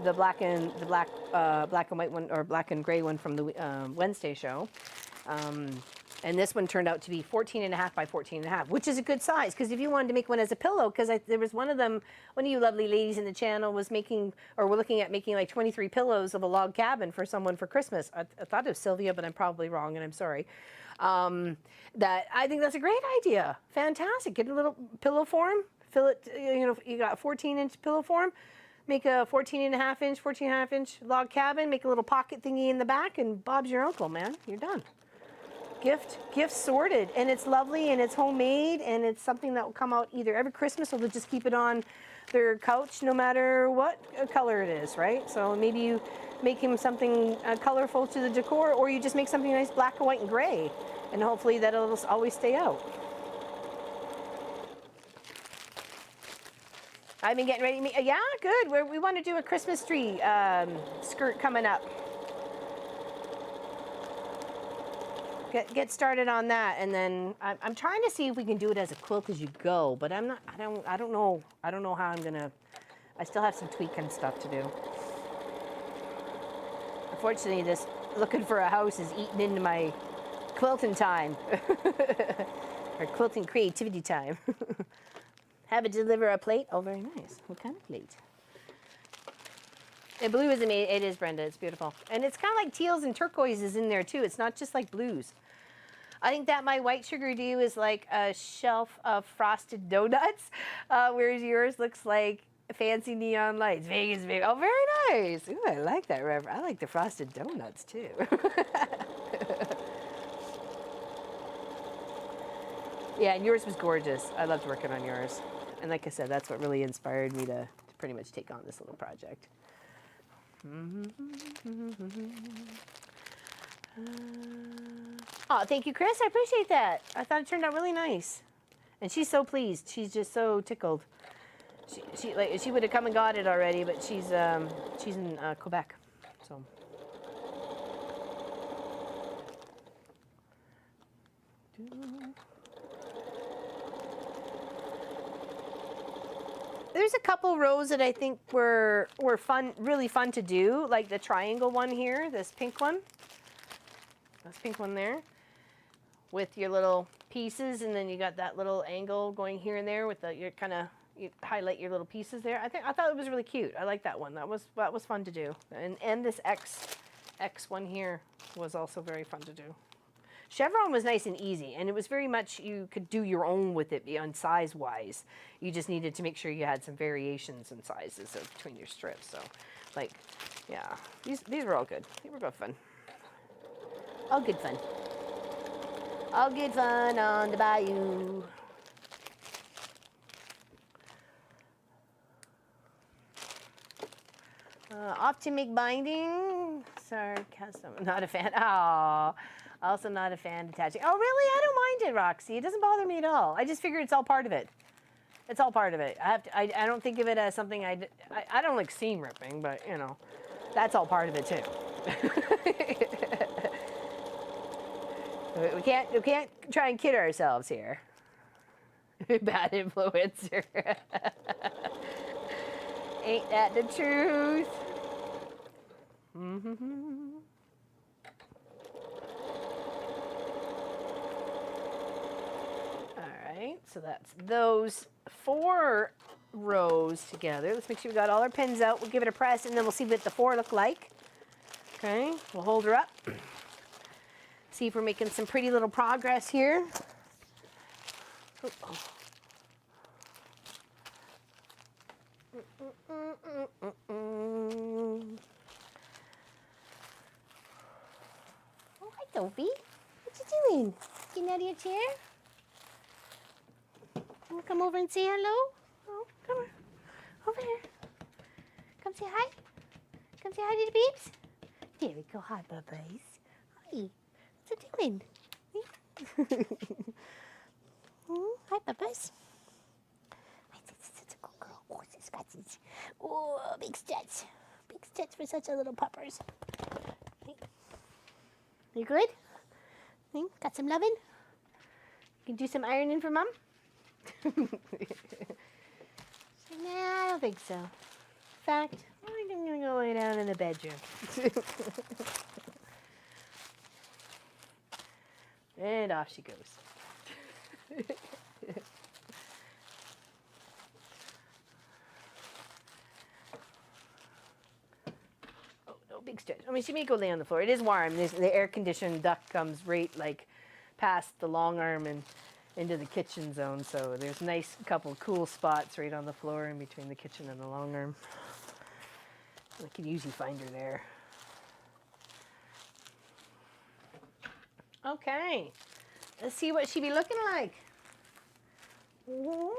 The black and white one, or black and gray one from the Wednesday show. And this one turned out to be 14.5 by 14.5, which is a good size, because if you wanted to make one as a pillow, because there was one of you lovely ladies in the channel was we're looking at making like 23 pillows of a log cabin for someone for Christmas. I thought it was Sylvia, but I'm probably wrong, and I'm sorry. That I think that's a great idea. Fantastic. Get a little pillow form, fill it, you got a 14-inch pillow form, make a 14.5-inch log cabin, make a little pocket thingy in the back, and Bob's your uncle, man. You're done. Gift sorted, and it's lovely, and it's homemade, and it's something that will come out either every Christmas, or they'll just keep it on their couch no matter what color it is, right? So maybe you make him something colorful to the decor, or you just make something nice black, white, and gray, and hopefully that'll always stay out. I've been getting ready to make, yeah, good. We want to do a Christmas tree skirt coming up. Get started on that, and then I'm trying to see if we can do it as a quilt as you go, but I don't know how I'm gonna. I still have some tweaking stuff to do. Unfortunately, this looking for a house is eating into my quilting time, or quilting creativity time. Have it deliver a plate. Oh, very nice. What kind of plate? And blue is amazing. It is, Brenda. It's beautiful. And it's kind of like teals and turquoises in there, too. It's not just like blues. I think that my white Sugaridoo is like a shelf of frosted donuts, whereas yours looks like fancy neon lights. Vegas, Vegas. Oh, very nice. Ooh, I like that, Rev. I like the frosted donuts, too. Yeah, and yours was gorgeous. I loved working on yours. And like I said, that's what really inspired me to pretty much take on this little project. Oh, thank you, Chris. I appreciate that. I thought it turned out really nice. And she's so pleased. She's just so tickled. She would have come and got it already, but she's in Quebec, so. There's a couple rows that I think were fun, really fun to do, like the triangle one here, this pink one there, with your little pieces, and then you got that little angle going here and there with you highlight your little pieces there. I thought it was really cute. I like that one. That was fun to do, and this X one here was also very fun to do. Chevron was nice and easy, and it was very much, you could do your own with it beyond size-wise. You just needed to make sure you had some variations in sizes between your strips. So, like, yeah, these were all good. They were good fun. All good fun. All good fun on the bayou. Off to make binding. Sarcasm. Not a fan. Oh. Also not a fan detaching. Oh, really? I don't mind it, Roxy. It doesn't bother me at all. I just figure it's all part of it. It's all part of it. I don't think of it as something I don't like seam ripping, but, you know, that's all part of it, too. we can't try and kid ourselves here. Bad influencer. Ain't that the truth? So that's those 4 rows together. Let's make sure we got all our pins out. We'll give it a press, and then we'll see what the 4 look like. Okay, we'll hold her up. See if we're making some pretty little progress here. Oh. Oh, hi, Sophie. What you doing? Getting out of your chair? Come over and say hello. Oh, come on. Over here. Come say hi. Come say hi to the babes. There we go. Hi, bubbies. Hi. What's you doing? Hi, bubbies. Such a good girl. Oh, scratches. Oh, big stretch. Big stretch for such a little puppers. You good? Got some loving? You can do some ironing for Mom? Nah, I don't think so. In fact, I'm going to go lay down in the bedroom. And off she goes. Oh, no, big stretch. I mean, she may go lay on the floor. It is warm. The air-conditioned duct comes right, like, past the long arm and into the kitchen zone, so there's a nice couple cool spots right on the floor in between the kitchen and the long arm. I can usually find her there. Okay, let's see what she be looking like. Ooh.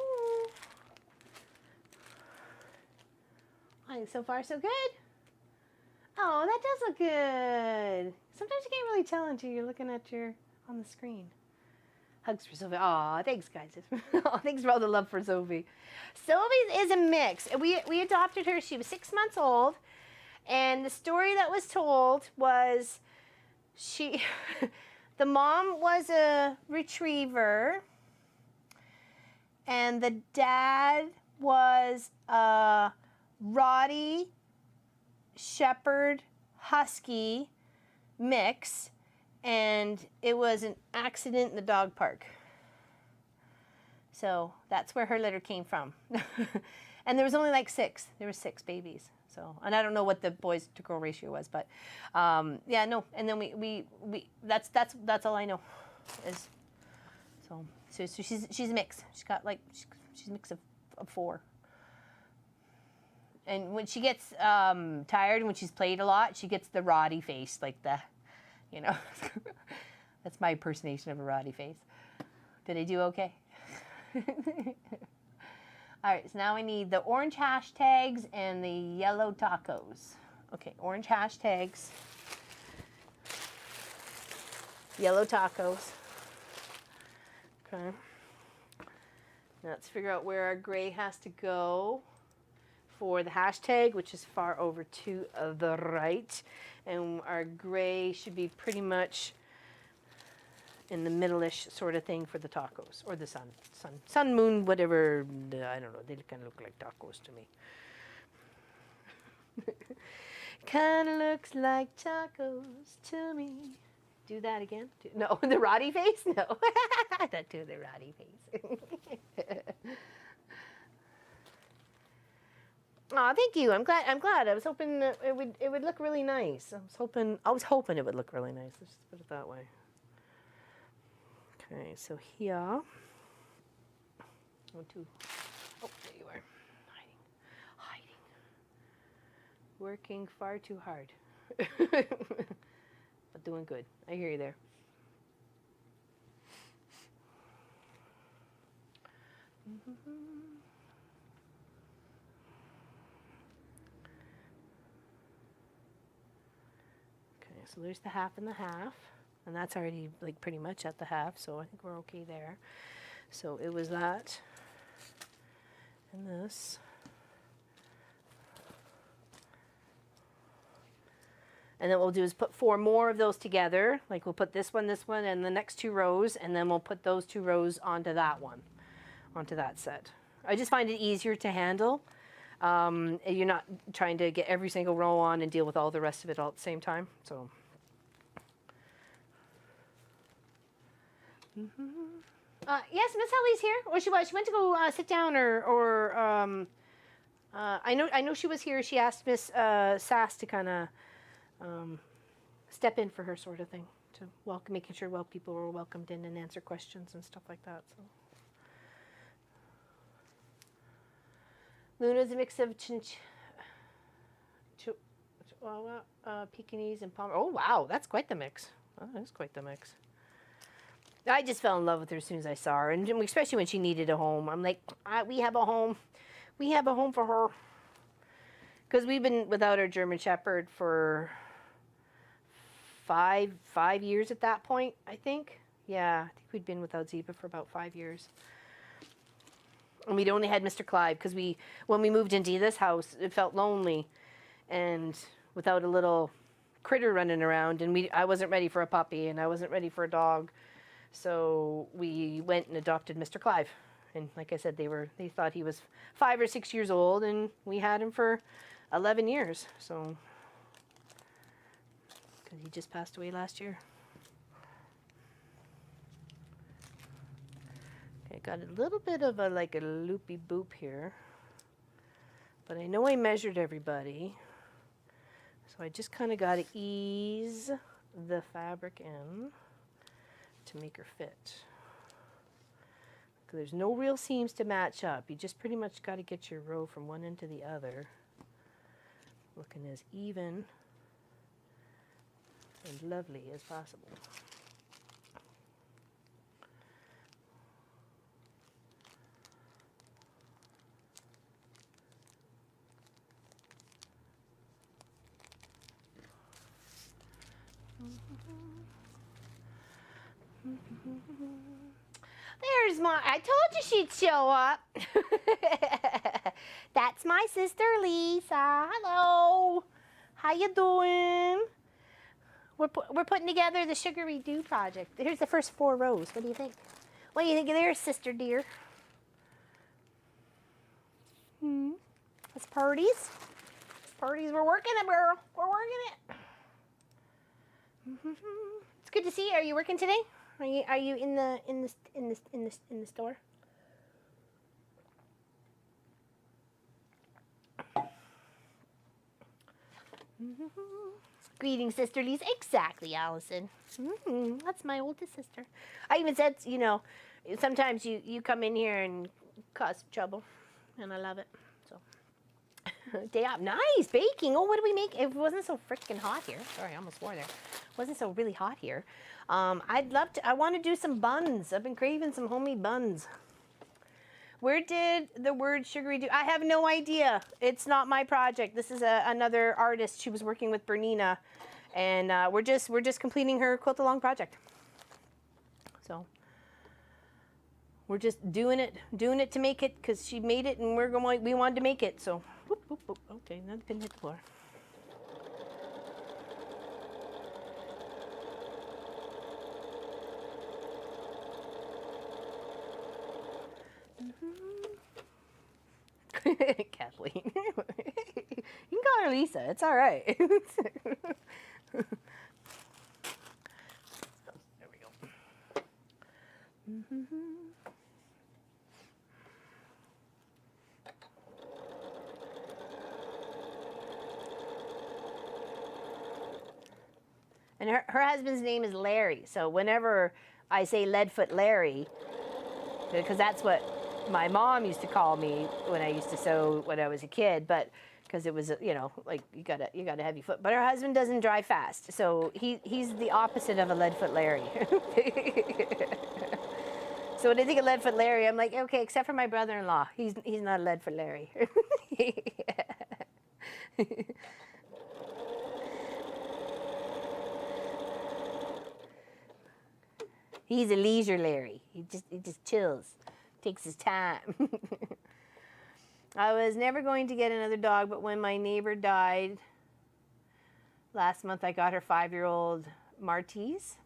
I think so far so good. Oh, that does look good. Sometimes you can't really tell until you're looking at on the screen. Hugs for Sophie. Aw, thanks, guys. Thanks for all the love for Sophie. Sophie is a mix. We adopted her. She was 6 months old. And the story that was told was the mom was a retriever. And the dad was a Rottie Shepherd Husky mix. And it was an accident in the dog park. So that's where her litter came from. And there was only like 6. There were 6 babies. So, and I don't know what the boys to girl ratio was, but yeah, no. And then we that's all I know is so she's a mix. She's got like she's a mix of 4. And when she gets tired and when she's played a lot, she gets the Rottie face, like the, you know, that's my impersonation of a Rottie face. Did I do okay? All right, so now I need the orange hashtags and the yellow tacos. Okay, orange hashtags, yellow tacos. Okay. Now let's figure out where our gray has to go for the hashtag, which is far over to the right. And our gray should be pretty much in the middle-ish sort of thing for the tacos, or the sun, moon, whatever, I don't know, they kind of look like tacos to me. Kind of looks like tacos to me. Do that again? No, the Roddy face? No. Don't do the Roddy face. Oh, thank you. I'm glad. I was hoping that it would look really nice. I was hoping it would look really nice. Let's just put it that way. Okay, so here. 1, 2. Oh, there you are. Hiding. Working far too hard. But doing good. I hear you there. Okay, so there's the half and the half. And that's already like pretty much at the half, so I think we're okay there. So it was that and this. And then what we'll do is put 4 more of those together. Like we'll put this one, and the next 2 rows, and then we'll put those 2 rows onto that one, onto that set. I just find it easier to handle. You're not trying to get every single row on and deal with all the rest of it all at the same time. So. Yes, Miss Helly's here. Or she was. She went to go sit down, I know she was here. She asked Miss Sass to kind of step in for her, sort of thing, to making sure people were welcomed in and answer questions and stuff like that. So Luna's a mix of Pekingese and Palmer. Oh wow, that's quite the mix. Oh, that is quite the mix. I just fell in love with her as soon as I saw her, and especially when she needed a home. I'm like, we have a home. We have a home for her. Because we've been without our German Shepherd for five years at that point, I think. Yeah, I think we'd been without Zeba for about 5 years. And we'd only had Mr. Clive, because when we moved into this house, it felt lonely. And without a little critter running around, and I wasn't ready for a puppy, and I wasn't ready for a dog. So we went and adopted Mr. Clive, and like I said, they thought he was 5 or 6 years old, and we had him for 11 years. So, because he just passed away last year. Okay, got a little bit of a loopy boop here, but I know I measured everybody, so I just kind of got to ease the fabric in to make her fit. There's no real seams to match up. You just pretty much got to get your row from one end to the other looking as even and lovely as possible. There's I told you she'd show up. That's my sister Lisa. Hello. How you doing? We're putting together the Sugaridoo project. Here's the first 4 rows. What do you think? What do you think of there, sister dear? It's parties. Parties. We're working it, girl. We're working it. It's good to see you. Are you working today? Are you in the store? Greetings, Sister Lisa. Exactly, Allison. That's my oldest sister. I even said, sometimes you come in here and cause trouble, and I love it. So Day off. Nice baking. Oh, what do we make? It wasn't so freaking hot here. Sorry, I almost swore there. It wasn't so really hot here. I'd love to. I want to do some buns. I've been craving some homemade buns. Where did the word Sugaridoo? I have no idea. It's not my project. This is another artist. She was working with Bernina, and we're just completing her quilt along project. So we're just doing it to make it because she made it, and we wanted to make it. So whoop, whoop, whoop. Okay, another pin hit the floor. Kathleen. You can call her Lisa. It's all right. There we go. And her husband's name is Larry. So whenever I say Leadfoot Larry, because that's what my mom used to call me when I used to sew when I was a kid, but because it was, you know, like you got a heavy foot. But her husband doesn't drive fast, so he's the opposite of a Leadfoot Larry. So when I think of Leadfoot Larry, I'm like, okay, except for my brother-in-law, he's not a Leadfoot Larry. He's a leisure Larry. He just chills. Takes his time. I was never going to get another dog, but when my neighbor died last month, I got her 5-year-old Maltese.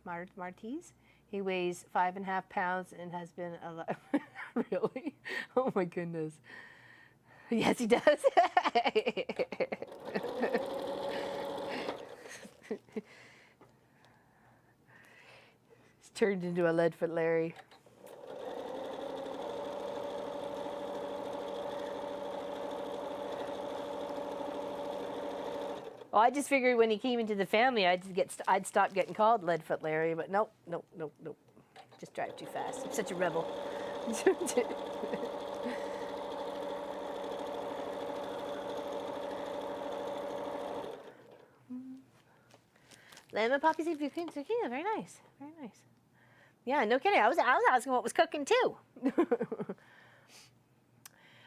He weighs 5.5 pounds and has been alive. Really? Oh my goodness. Yes, he does. He's turned into a Leadfoot Larry. Well, I just figured when he came into the family, I'd stop getting called Leadfoot Larry, but nope. Just drive too fast. I'm such a rebel. Lemon poppy seed zucchini, very nice, very nice. Yeah, no kidding. I was asking what was cooking too.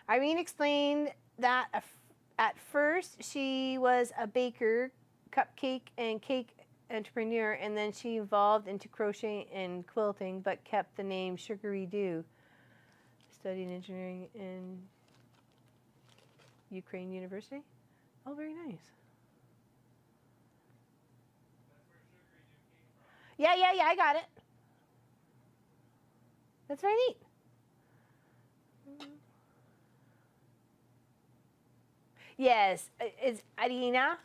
Irene explained that at first she was a baker, cupcake and cake entrepreneur, and then she evolved into crochet and quilting, but kept the name Sugaridoo. Studied engineering in Ukraine University. Oh, very nice. Yeah, I got it. That's very neat. Yes, it's Irina.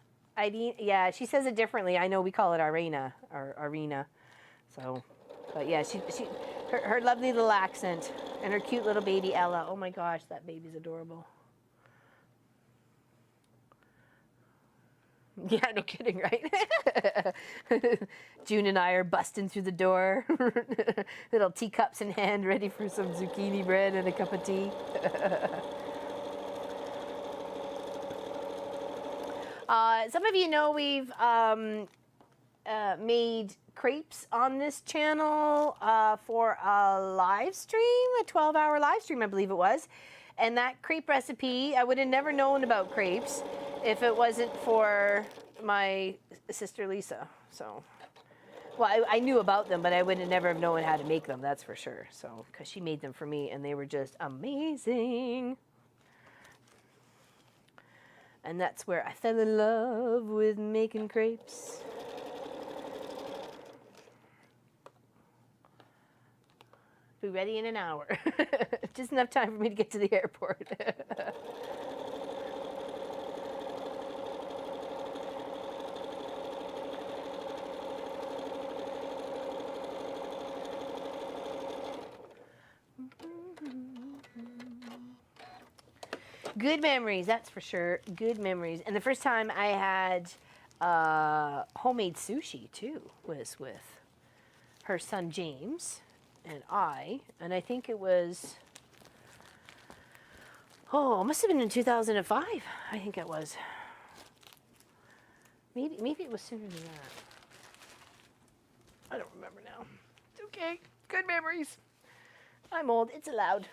Yeah, she says it differently. I know we call it Arena or Arena. So, but yeah, her lovely little accent and her cute little baby Ella. Oh my gosh, that baby's adorable. Yeah, no kidding, right? June and I are busting through the door, little teacups in hand, ready for some zucchini bread and a cup of tea. Some of you know we've made crepes on this channel for a live stream, a 12-hour live stream, I believe it was. And that crepe recipe, I would have never known about crepes if it wasn't for my sister Lisa. So, well, I knew about them, but I would have never have known how to make them, that's for sure. So, because she made them for me, and they were just amazing. And that's where I fell in love with making crepes. Be ready in an hour. Just enough time for me to get to the airport. Good memories, that's for sure. Good memories. And the first time I had homemade sushi, too, was with her son James and I think it was, Oh, it must have been in 2005. I think it was. Maybe it was sooner than that. I don't remember now. It's okay. Good memories. I'm old. It's allowed.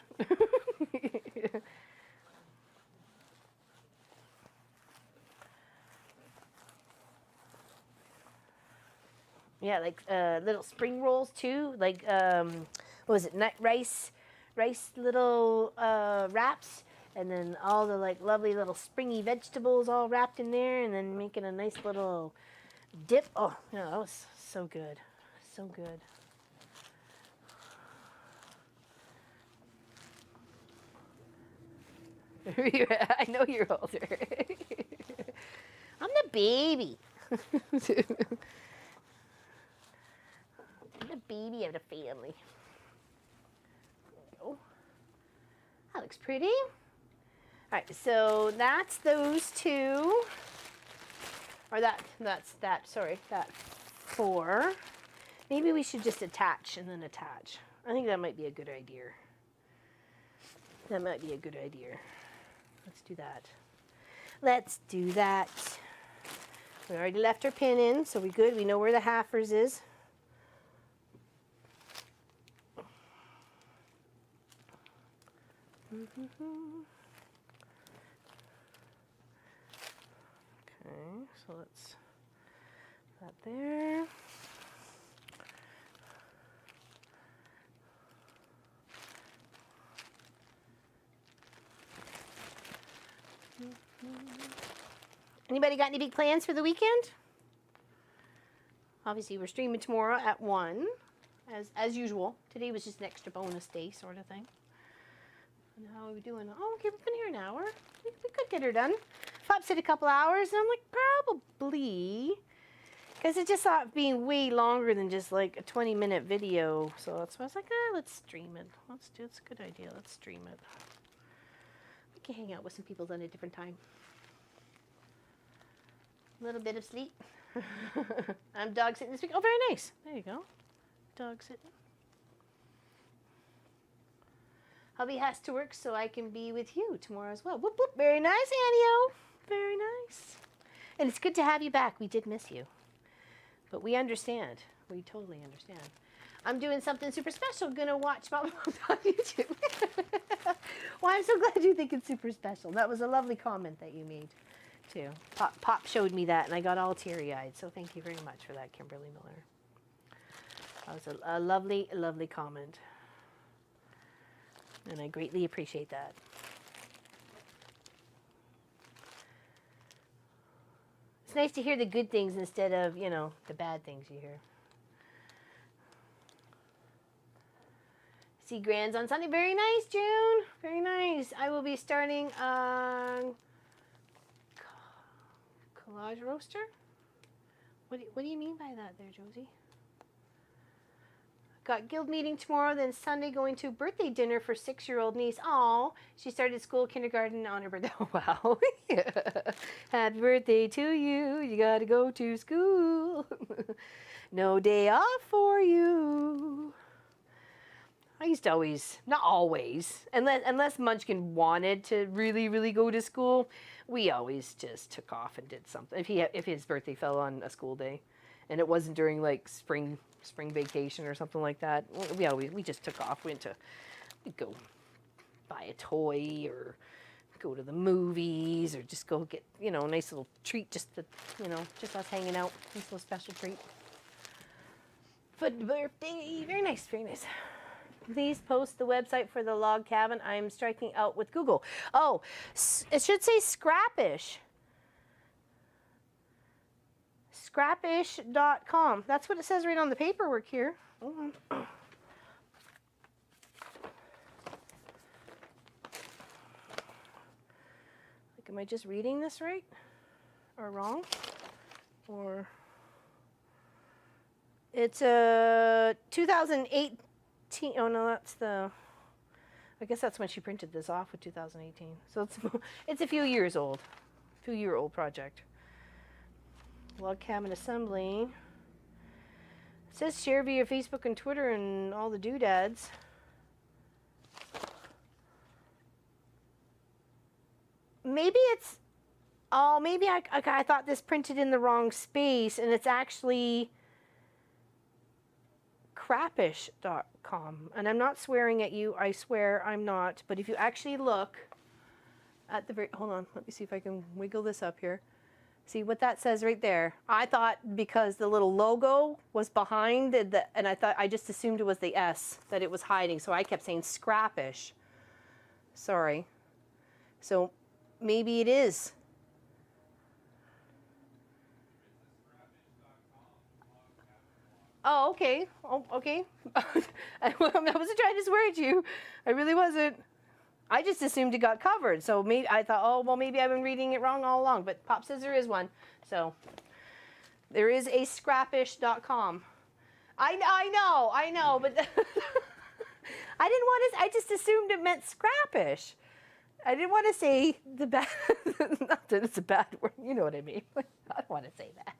Yeah, like little spring rolls too. Like what was it? Rice little wraps, and then all the like lovely little springy vegetables all wrapped in there, and then making a nice little dip. Oh, yeah, that was so good, so good. I know you're older. I'm the baby. I'm the baby of the family. Oh, that looks pretty. All right, so that's those two. Or that's that. Sorry, that 4. Maybe we should just attach and then attach. I think that might be a good idea. That might be a good idea. Let's do that. Let's do that. We already left our pin in, so we're good. We know where the halfers is. Okay, so let's put that there. Anybody got any big plans for the weekend? Obviously, we're streaming tomorrow at 1, as usual. Today was just an extra bonus day sort of thing. And how are we doing? Oh, okay, we've been here an hour. We could get her done. Pop said a couple hours, and I'm like, probably. Because I just saw it being way longer than just like a 20-minute video. So that's why I was like, let's stream it. It's a good idea. Let's stream it. We can hang out with some people at a different time. A little bit of sleep. I'm dog sitting this week. Oh, very nice. There you go. Dog sitting. Hubby has to work, so I can be with you tomorrow as well. Whoop, whoop. Very nice, Annie-O. Very nice. And it's good to have you back. We did miss you. But we understand. We totally understand. I'm doing something super special. Gonna watch Mom on YouTube. Well, I'm so glad you think it's super special. That was a lovely comment that you made, too. Pop showed me that, and I got all teary-eyed. So thank you very much for that, Kimberly Miller. That was a lovely, lovely comment. And I greatly appreciate that. It's nice to hear the good things instead of, you know, the bad things you hear. See Grands on Sunday. Very nice, June. Very nice. I will be starting collage roaster. What do you mean by that there, Josie? Got guild meeting tomorrow, then Sunday going to birthday dinner for 6-year-old niece. Oh, she started school, kindergarten on her birthday. Oh, wow. Yeah. Happy birthday to you. You got to go to school. No day off for you. I used to always, not always, unless Munchkin wanted to really, really go to school, we always just took off and did something. If his birthday fell on a school day, and it wasn't during like spring vacation or something like that, we just took off. We'd go buy a toy or go to the movies or just go get, you know, a nice little treat, just us hanging out, nice little special treat. For the birthday, very nice, very nice. Please post the website for the log cabin. I'm striking out with Google. Oh, it should say Scrappish. Scrappish.com. That's what it says right on the paperwork here. Like, am I just reading this right? Or wrong? Or it's a 2018. Oh no, that's the. I guess that's when she printed this off with 2018. So it's a few years old, few-year-old project. Log cabin assembly. It says share via Facebook and Twitter and all the doodads. maybe it's, oh, maybe I thought this printed in the wrong space, and it's actually Scrappish.com. And I'm not swearing at you. I swear I'm not. But if you actually look at the very, hold on, let me see if I can wiggle this up here. See what that says right there? I thought because the little logo was behind and I just assumed it was the S that it was hiding. So I kept saying Scrappish. Sorry. So maybe it is. Oh, okay. Oh, okay. I wasn't trying to swear at you. I really wasn't. I just assumed it got covered. So maybe I thought, oh, well, maybe I've been reading it wrong all along. But Pop says there is one. So there is a Scrappish.com. I know, but I didn't want to. I just assumed it meant Scrappish. I didn't want to say the bad. Not that it's a bad word. You know what I mean. I don't want to say that.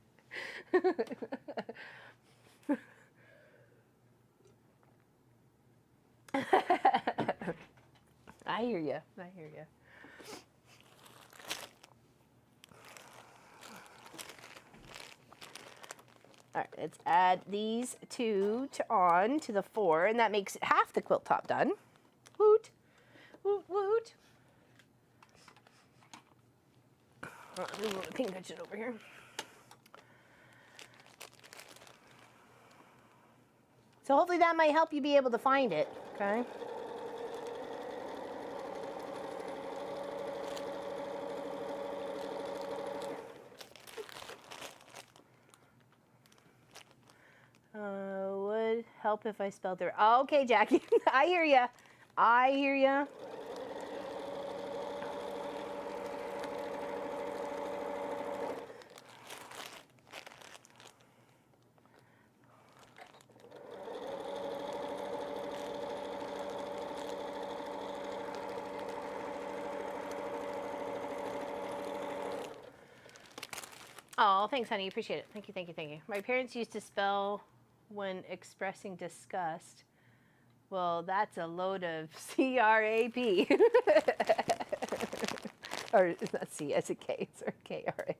I hear you. I hear you. All right, let's add these two on to the 4, and that makes half the quilt top done. Woot, woot, woot. Let me move the pink cushion over here. So hopefully that might help you be able to find it, okay? Would help if I spelled it. Okay, Jackie, I hear ya. I hear ya. Oh, thanks, honey. Appreciate it. Thank you, thank you, thank you. My parents used to spell when expressing disgust. Well, that's a load of C-R-A-P. Or it's not C, it's a K. It's K-R-A-P.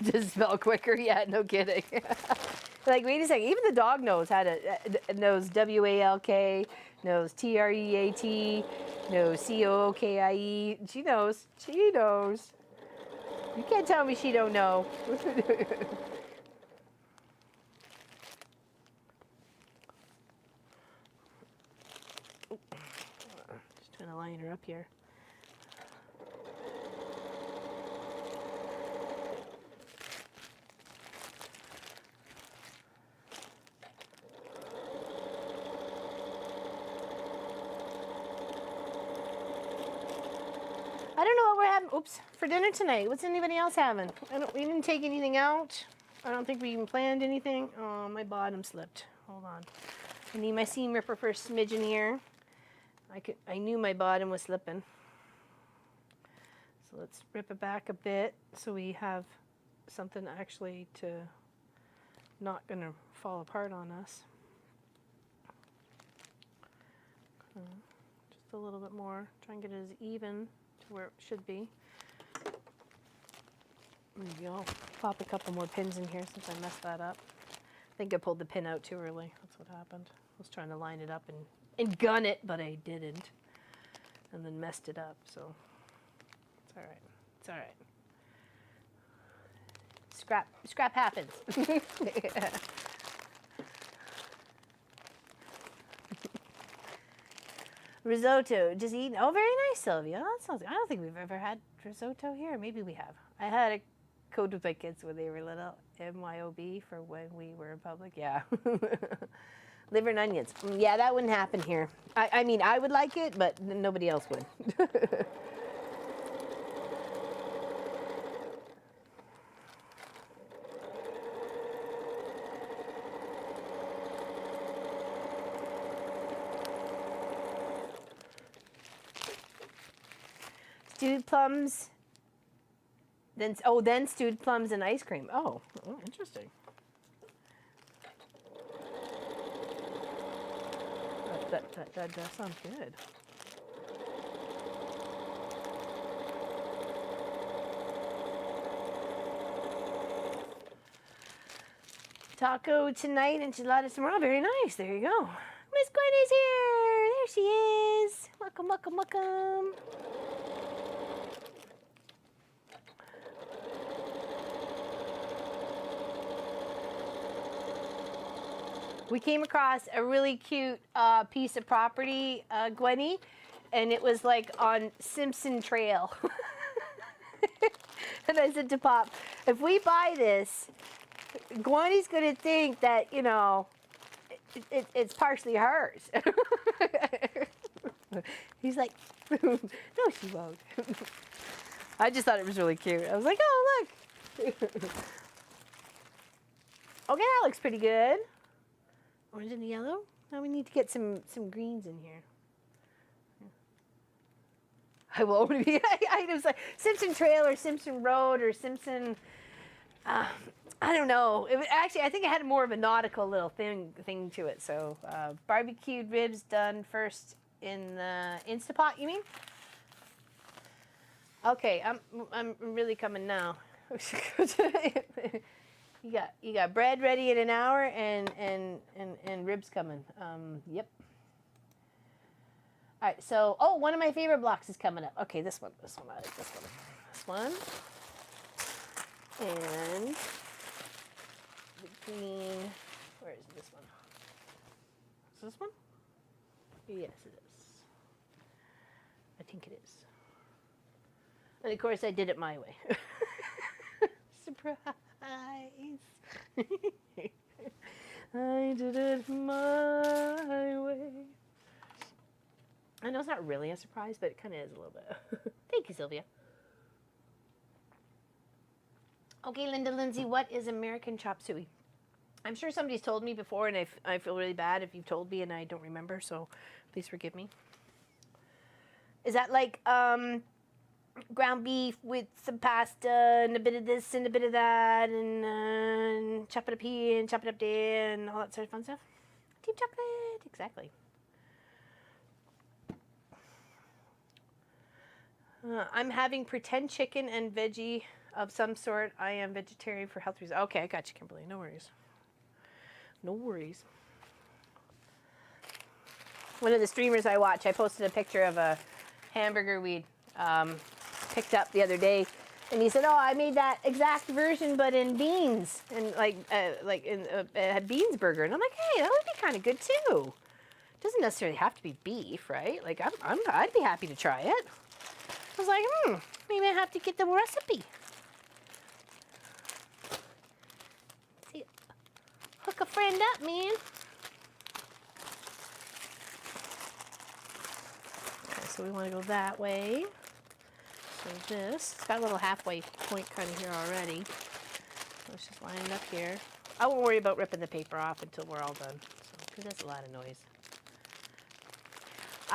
Just spell quicker, yeah, no kidding. Like, wait a second, even the dog knows how to, knows W-A-L-K, knows T-R-E-A-T, knows C-O-O-K-I-E. She knows, she knows. You can't tell me she don't know. Just trying to line her up here. I don't know what we're having, oops, for dinner tonight. What's anybody else having? We didn't take anything out. I don't think we even planned anything. Oh, my bottom slipped. Hold on. I need my seam ripper for a smidgen here. I knew my bottom was slipping. So let's rip it back a bit so we have something actually to not gonna fall apart on us. Okay. Just a little bit more. Try and get it as even to where it should be. There you go. Pop a couple more pins in here since I messed that up. I think I pulled the pin out too early. That's what happened. I was trying to line it up and gun it, but I didn't. And then messed it up, so it's all right. It's all right. Scrap happens. Risotto, just eating. Oh, very nice, Sylvia. That sounds. I don't think we've ever had risotto here. Maybe we have. I had a code with my kids when they were little. MYOB for when we were in public. Yeah. Liver and onions. Yeah, that wouldn't happen here. I mean, I would like it, but nobody else would. stewed plums. Then stewed plums and ice cream. Oh, interesting. That sounds good. Taco tonight, enchiladas tomorrow. Very nice. There you go. Miss Gwen is here. There she is. Welcome, welcome, welcome. We came across a really cute piece of property, Gwenny, and it was like on Simpson Trail. And I said to Pop, if we buy this, Gwenny's going to think that, you know, it's partially hers. He's like, no, she won't. I just thought it was really cute. I was like, oh, look. Okay, that looks pretty good. Orange and yellow. Now we need to get some greens in here. I will only be items like Simpson Trail or Simpson Road or Simpson. I don't know. Actually, I think it had more of a nautical little thing to it. So barbecued ribs done first in the Instapot. You mean? Okay, I'm really coming now. You got bread ready in an hour and ribs coming. Yep. All right, so one of my favorite blocks is coming up. Okay, this one. I like this one. And the green. Where is this one? Is this one? Yes, it is. I think it is. And of course, I did it my way. Surprise! I did it my way. I know it's not really a surprise, but it kind of is a little bit. Thank you, Sylvia. Okay, Linda Lindsay, what is American chop suey? I'm sure somebody's told me before, and I feel really bad if you've told me and I don't remember, so please forgive me. Is that like ground beef with some pasta and a bit of this and a bit of that and chop it up here and chop it up there and all that sort of fun stuff? Team chocolate, exactly. I'm having pretend chicken and veggie of some sort. I am vegetarian for health reasons. Okay, I got you, Kimberly. No worries. No worries. One of the streamers I watch, I posted a picture of a hamburger we'd picked up the other day, and he said, "Oh, I made that exact version, but in beans, and it had beans burger." And I'm like, "Hey, that would be kind of good too. Doesn't necessarily have to be beef, right? Like, I'd be happy to try it." I was like, maybe I have to get the recipe. See, hook a friend up, man. Okay, so we want to go that way. So this, it's got a little halfway point kind of here already. So let's just line it up here. I won't worry about ripping the paper off until we're all done, because that's a lot of noise.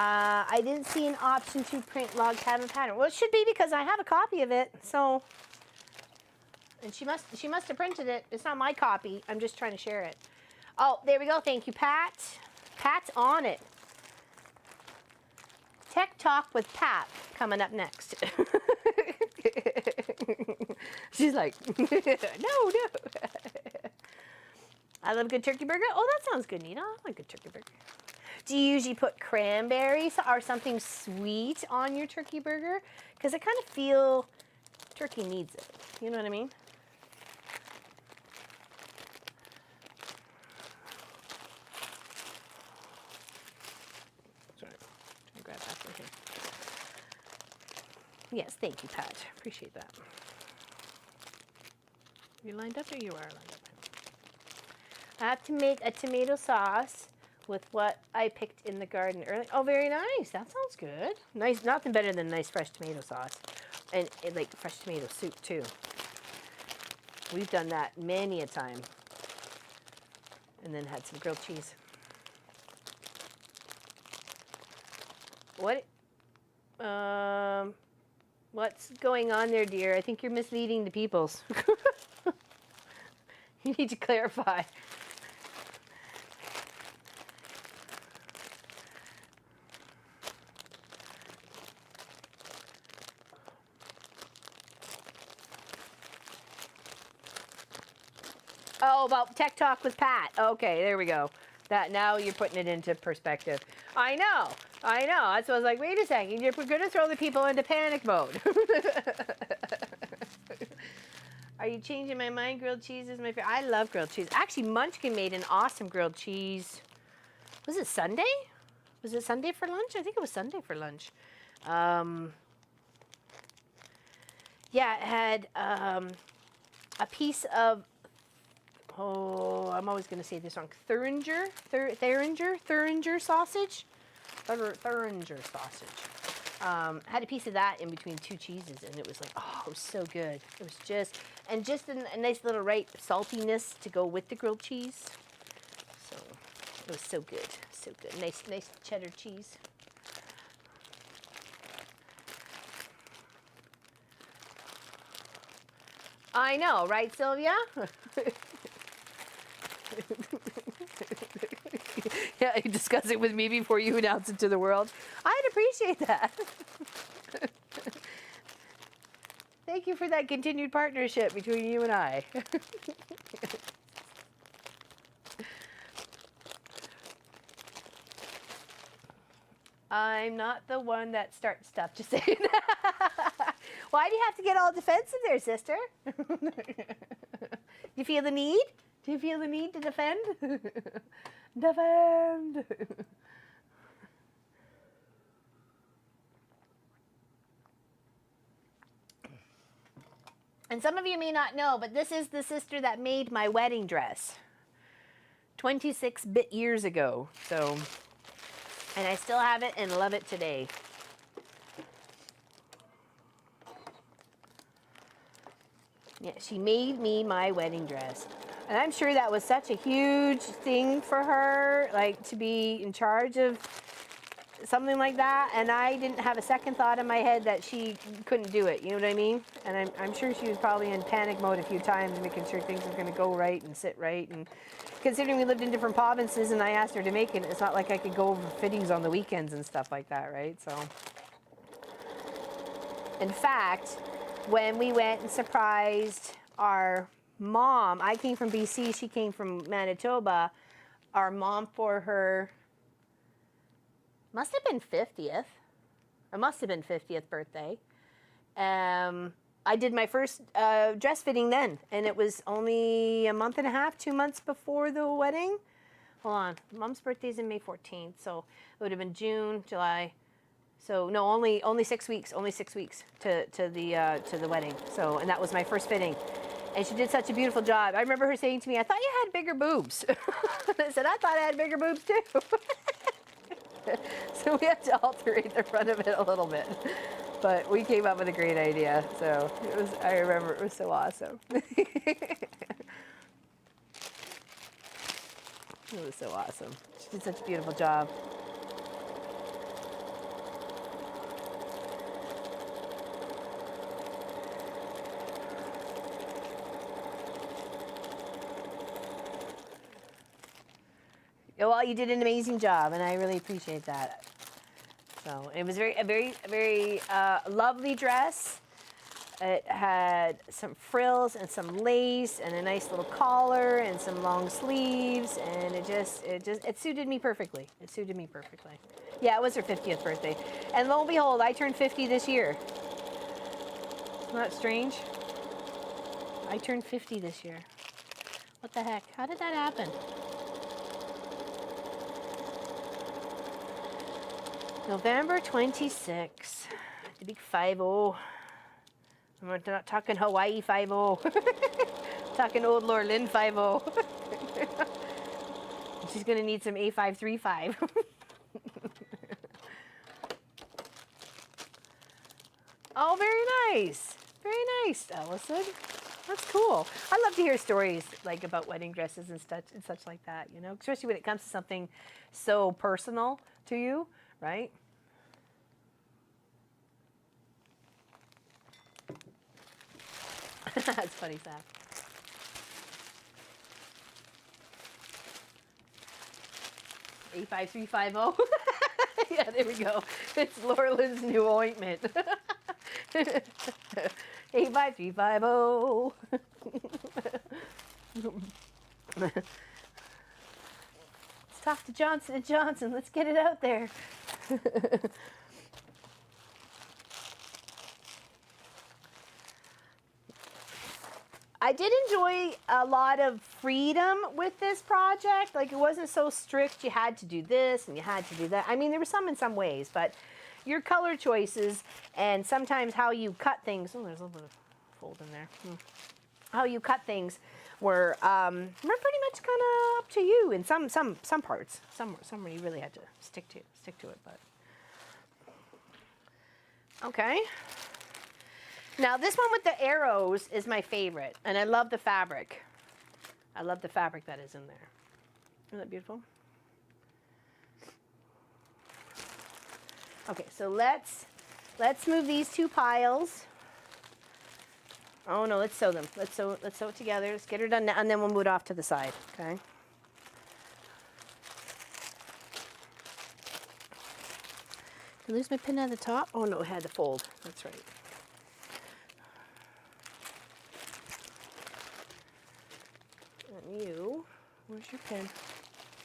I didn't see an option to print log cabin pattern. Well, it should be because I have a copy of it. So, and she must have printed it. It's not my copy. I'm just trying to share it. Oh, there we go. Thank you, Pat. Pat's on it. Tech Talk with Pat coming up next. She's like, no. I love a good turkey burger. Oh, that sounds good, Nina. I like a good turkey burger. Do you usually put cranberries or something sweet on your turkey burger? Because I kind of feel turkey needs it. You know what I mean? Sorry, I'm grab that from here. Yes, thank you, Pat. Appreciate that. You lined up, or you are lined up? I have to make a tomato sauce with what I picked in the garden early. Oh, very nice. That sounds good. Nice. Nothing better than nice fresh tomato sauce. And like fresh tomato soup, too. We've done that many a time. And then had some grilled cheese. What? What's going on there, dear? I think you're misleading the peoples. You need to clarify. Oh, about Tech Talk with Pat. Okay, there we go. That now you're putting it into perspective. I know. That's why I was like, wait a second, you're going to throw the people into panic mode. Are you changing my mind? Grilled cheese is my favorite. I love grilled cheese. Actually, Munchkin made an awesome grilled cheese. Was it Sunday? Was it Sunday for lunch? I think it was Sunday for lunch. Yeah, it had a piece of, oh, I'm always going to say this wrong. Thuringer sausage. Thuringer sausage. Had a piece of that in between two cheeses, and it was like, oh, it was so good. It was just a nice little right saltiness to go with the grilled cheese. So it was so good, so good. Nice cheddar cheese. I know, right, Sylvia? Yeah, you discuss it with me before you announce it to the world. I'd appreciate that. Thank you for that continued partnership between you and I. I'm not the one that starts stuff, just saying. Why do you have to get all defensive there, sister? You feel the need? Do you feel the need to defend? Defend! And some of you may not know, but this is the sister that made my wedding dress 26 years ago. So, and I still have it and love it today. Yeah, she made me my wedding dress. And I'm sure that was such a huge thing for her, like to be in charge of something like that. And I didn't have a second thought in my head that she couldn't do it. You know what I mean? And I'm sure she was probably in panic mode a few times, making sure things were going to go right and sit right. And considering we lived in different provinces and I asked her to make it, it's not like I could go over fittings on the weekends and stuff like that, right? So, in fact, when we went and surprised our mom, I came from BC, she came from Manitoba, our mom for her, must have been 50th. It must have been 50th birthday. I did my first dress fitting then, and it was only a month and a half, 2 months before the wedding. Hold on, Mom's birthday's in May 14th, so it would have been June, July. So no, only 6 weeks, to the wedding. So, and that was my first fitting. And she did such a beautiful job. I remember her saying to me, I thought you had bigger boobs. I said, I thought I had bigger boobs too. So we had to alterate the front of it a little bit. But we came up with a great idea. So it was, I remember it was so awesome. It was so awesome. She did such a beautiful job. Well, you did an amazing job, and I really appreciate that. So it was a very lovely dress. It had some frills and some lace and a nice little collar and some long sleeves, and it suited me perfectly. It suited me perfectly. Yeah, it was her 50th birthday, and lo and behold, I turned 50 this year. Isn't that strange? I turned 50 this year. What the heck? How did that happen? November 26, the big 5-0. I'm not talking Hawaii 5-0. Talking old Lorlin 5-0. She's going to need some A535. Oh, very nice. Very nice, Allison. That's cool. I love to hear stories like about wedding dresses and such like that, you know, especially when it comes to something so personal to you, right? That's funny, Zach. A5350. Yeah, there we go. It's Laura Lynn's new ointment. 85350. Let's talk to Johnson & Johnson. Let's get it out there. I did enjoy a lot of freedom with this project. Like, it wasn't so strict. You had to do this and you had to do that. I mean, there were some in some ways, but your color choices and sometimes how you cut things. Oh, there's a little bit of fold in there. How you cut things were pretty much kind of up to you in some parts. Some you really had to stick to it, but okay. Now this one with the arrows is my favorite, and I love the fabric. I love the fabric that is in there. Isn't that beautiful? Okay, so let's move these two piles. Oh no, let's sew them. Let's sew it together. Let's get her done now, and then we'll move it off to the side. Okay. Did I lose my pin at the top? Oh no, I had to fold. That's right. And you, where's your pin?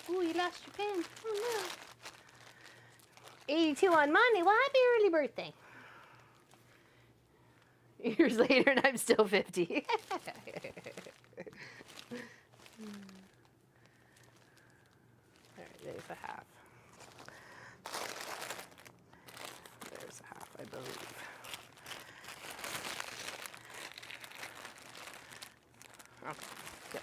Ooh, you lost your pin. Oh no. 82 on Monday. Well, happy early birthday. Years later, and I'm still 50. All right, there's a half. There's a half, I believe. Okay, good.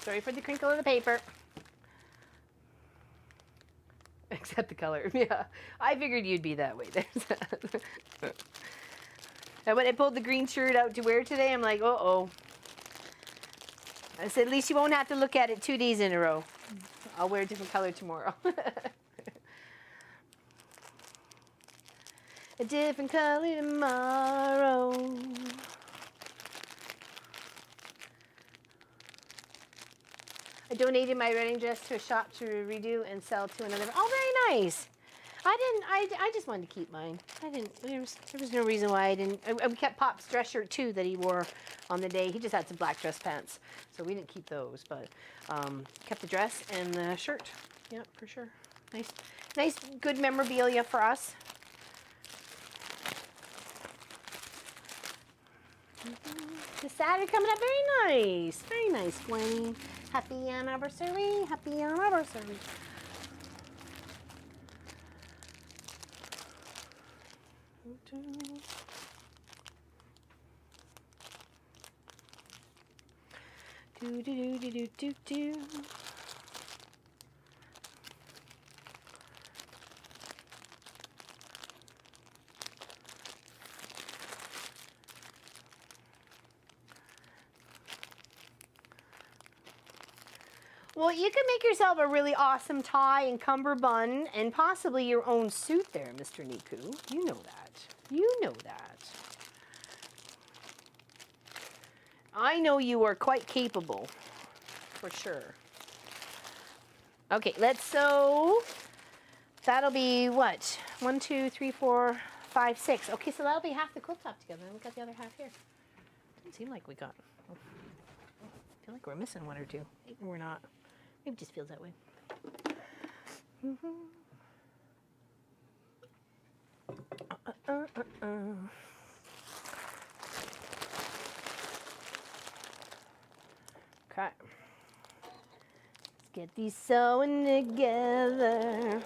Sorry for the crinkle of the paper. Except the color. Yeah, I figured you'd be that way. There's that. And when I pulled the green shirt out to wear today, I'm like, uh-oh. I said, at least you won't have to look at it 2 days in a row. I'll wear a different color tomorrow. A different color tomorrow. I donated my wedding dress to a shop to redo and sell to another. Oh, very nice. I just wanted to keep mine. There was no reason why I didn't. We kept Pop's dress shirt too that he wore on the day. He just had some black dress pants, so we didn't keep those, but kept the dress and the shirt. Yeah, for sure. Nice, good memorabilia for us. The Saturday coming up, very nice, Gwenny. Happy anniversary, happy anniversary. Do do do do do do do. Well, you can make yourself a really awesome tie and cummerbund and possibly your own suit there, Mr. Niku. You know that. You know that. I know you are quite capable, for sure. Okay, let's sew. That'll be what? 1, 2, 3, 4, 5, 6. Okay, so that'll be half the quilt top together. And we got the other half here. Doesn't seem like we got. I feel like we're missing one or two. Maybe we're not. Maybe it just feels that way. Okay. Let's get these sewing together.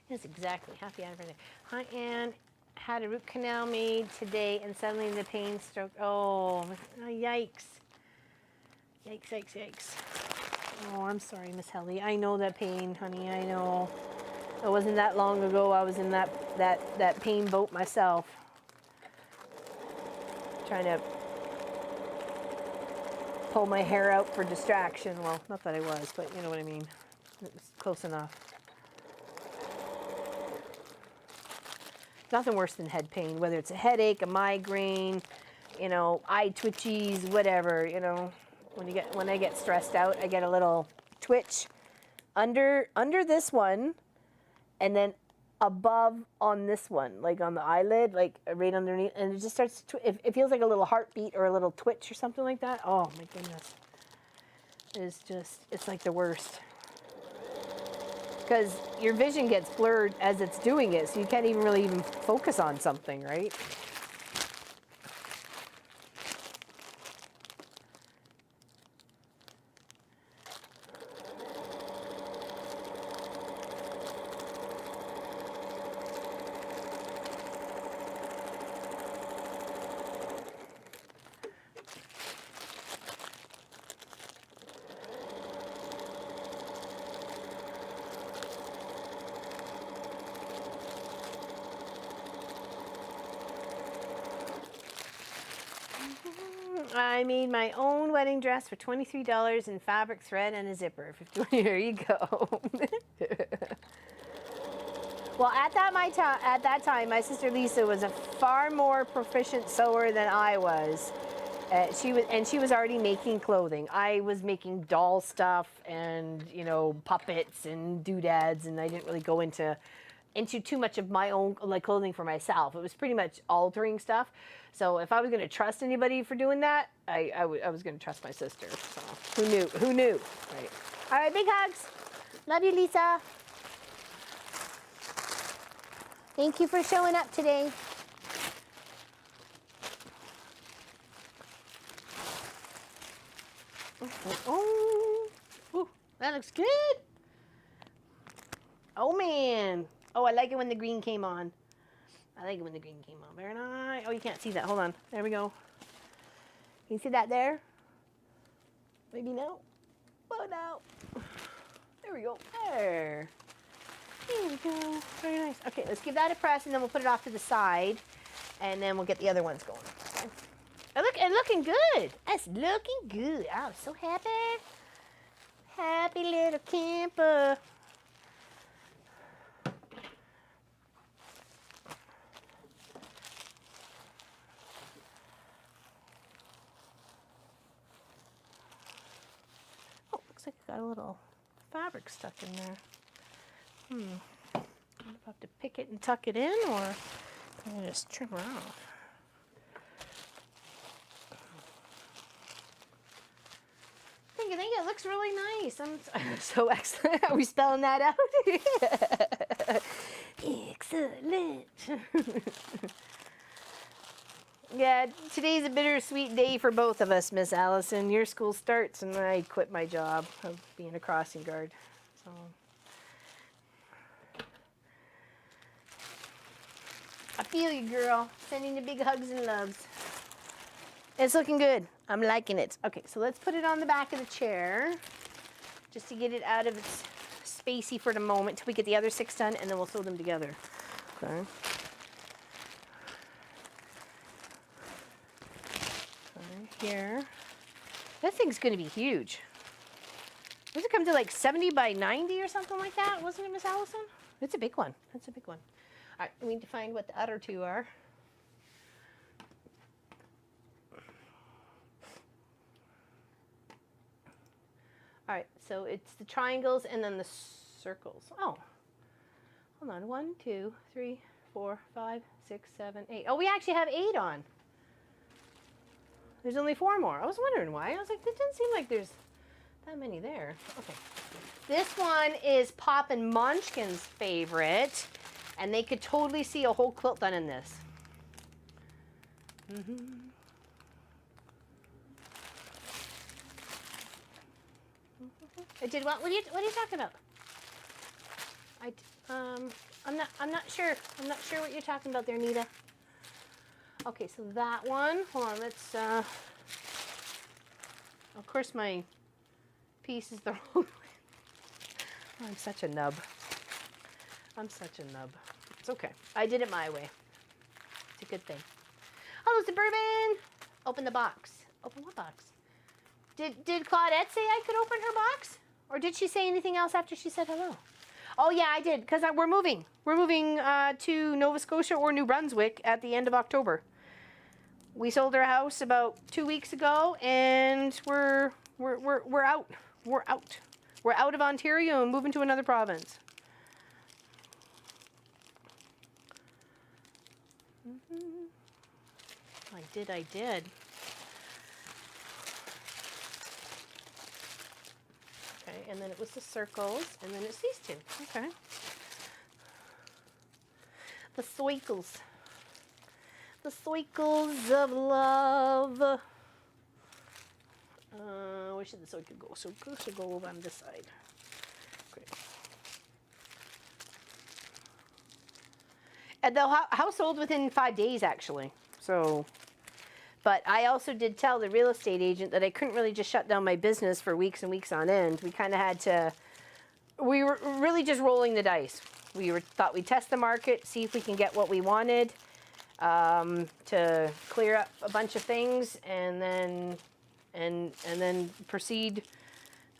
Yes, exactly. Happy anniversary. Hi, Anne. Had a root canal made today, and suddenly the pain struck. Oh, yikes. Yikes, yikes, yikes. Oh, I'm sorry, Miss Helly. I know that pain, honey. I know. It wasn't that long ago I was in that pain boat myself. Trying to pull my hair out for distraction. Well, not that I was, but you know what I mean. It was close enough. Nothing worse than head pain, whether it's a headache, a migraine, you know, eye twitchies, whatever, you know. When I get stressed out, I get a little twitch under this one, and then above on this one, like on the eyelid, like right underneath, and it just starts to, it feels like a little heartbeat or a little twitch or something like that. Oh my goodness. It's like the worst. Because your vision gets blurred as it's doing it, so you can't even really focus on something, right? I made my own wedding dress for $23 in fabric, thread, and a zipper. Here you go. Well, at that time, my sister Lisa was a far more proficient sewer than I was. She was already making clothing. I was making doll stuff and, you know, puppets and doodads, and I didn't really go into too much of my own like clothing for myself. It was pretty much altering stuff. So if I was going to trust anybody for doing that, I was going to trust my sister. So who knew? Right. All right, big hugs. Love you, Lisa. Thank you for showing up today. Oh, ooh, that looks good. Oh man. Oh, I like it when the green came on. I like it when the green came on. Very nice. Oh, you can't see that. Hold on. There we go. Can you see that there? Maybe no. Oh, no. There we go. There. There we go. Very nice. Okay, let's give that a press, and then we'll put it off to the side, and then we'll get the other ones going. Okay. Oh, look, and looking good. That's looking good. I'm so happy. Happy little camper. Looks like I got a little fabric stuck in there. I don't know if I have to pick it and tuck it in, or I'm gonna just trim her off. Thank you. It looks really nice. I'm so excellent. Are we spelling that out? Excellent. Yeah, today's a bittersweet day for both of us, Miss Allison. Your school starts and I quit my job of being a crossing guard. So I feel you, girl. Sending you big hugs and loves. It's looking good. I'm liking it. Okay, so let's put it on the back of the chair just to get it out of its spacey for the moment till we get the other 6 done, and then we'll sew them together. Okay. Here. That thing's going to be huge. Does it come to like 70 by 90 or something like that? Wasn't it, Miss Allison? It's a big one. That's a big one. All right, we need to find what the other 2 are. All right, so it's the triangles and then the circles. Oh, hold on. 1, 2, 3, 4, 5, 6, 7, 8. Oh, we actually have 8 on. There's only 4 more. I was wondering why. I was like, it doesn't seem like there's that many there. Okay. This one is Pop and Munchkin's favorite, and they could totally see a whole quilt done in this. I did what? What are you talking about? I'm not sure. I'm not sure what you're talking about there, Nita. Okay, so that one. Hold on. Let's. Of course, my piece is the wrong way. I'm such a nub. I'm such a nub. It's okay. I did it my way. It's a good thing. Hello, Suburban. Open the box. Open what box? Did Claudette say I could open her box? Or did she say anything else after she said hello? Oh, yeah, I did, because we're moving. We're moving to Nova Scotia or New Brunswick at the end of October. We sold our house about 2 weeks ago, and we're out. We're out. We're out of Ontario and moving to another province. I did. Okay, and then it was the circles, and then it's these two. Okay. The circles. The circles of love. Where should the circle go? Circle should go over on this side. Great. And the house sold within 5 days, actually. So, but I also did tell the real estate agent that I couldn't really just shut down my business for weeks and weeks on end. We kind of had to, we were really just rolling the dice. Thought we'd test the market, see if we can get what we wanted, to clear up a bunch of things, and then proceed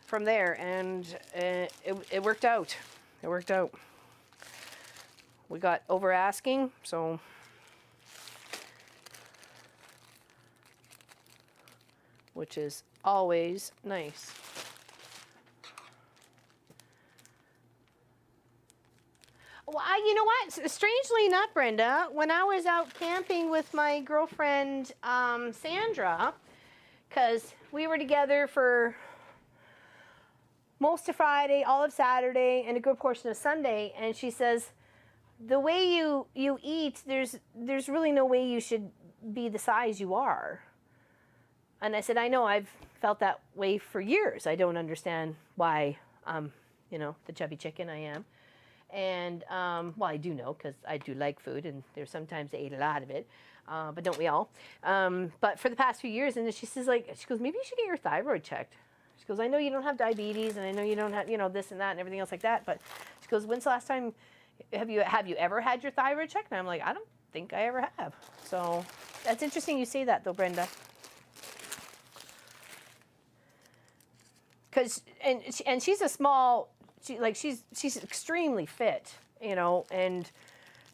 from there. And it worked out. It worked out. We got over asking, so which is always nice. Well, you know what? Strangely enough, Brenda, when I was out camping with my girlfriend, Sandra, because we were together for most of Friday, all of Saturday, and a good portion of Sunday, and she says, the way you eat, there's really no way you should be the size you are. And I said, I know, I've felt that way for years. I don't understand why, you know, the chubby chicken I am. And, well, I do know, because I do like food, and there's sometimes I ate a lot of it, but don't we all? But for the past few years, and she says, like, she goes, maybe you should get your thyroid checked. She goes, I know you don't have diabetes, and I know you don't have, you know, this and that and everything else like that, but she goes, when's the last time, have you ever had your thyroid checked? And I'm like, I don't think I ever have. So that's interesting you say that, though, Brenda. Because, and she's a small, she's extremely fit, you know, and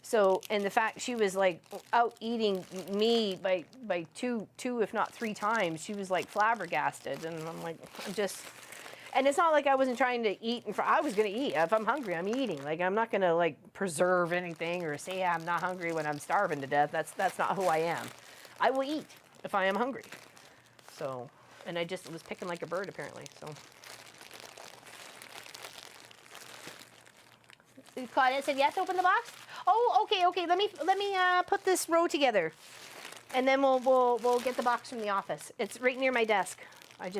so, and the fact she was like out eating me by two if not 3 times, she was like flabbergasted, and I'm like, and it's not like I wasn't trying to eat, I was gonna eat. If I'm hungry, I'm eating. Like, I'm not gonna like preserve anything or say I'm not hungry when I'm starving to death. That's not who I am. I will eat if I am hungry. So, and I just was picking like a bird apparently, so. Claudia said yes, open the box. Oh, okay. Let me put this row together, and then we'll get the box from the office. It's right near my desk. I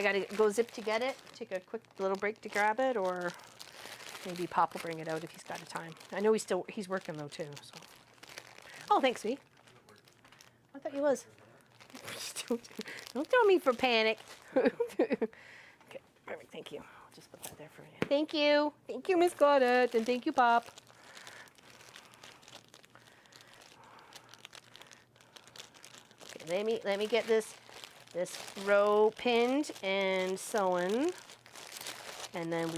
gotta go zip to get it, take a quick little break to grab it, or maybe Pop will bring it out if he's got the time. I know he's working though too. So. Oh, thanks, V. I thought he was. Don't throw me for panic. Okay, perfect. Thank you. Just put that there for you. Thank you. Thank you, Miss Claudette, and thank you, Pop. Okay, let me get this row pinned and sewn, and then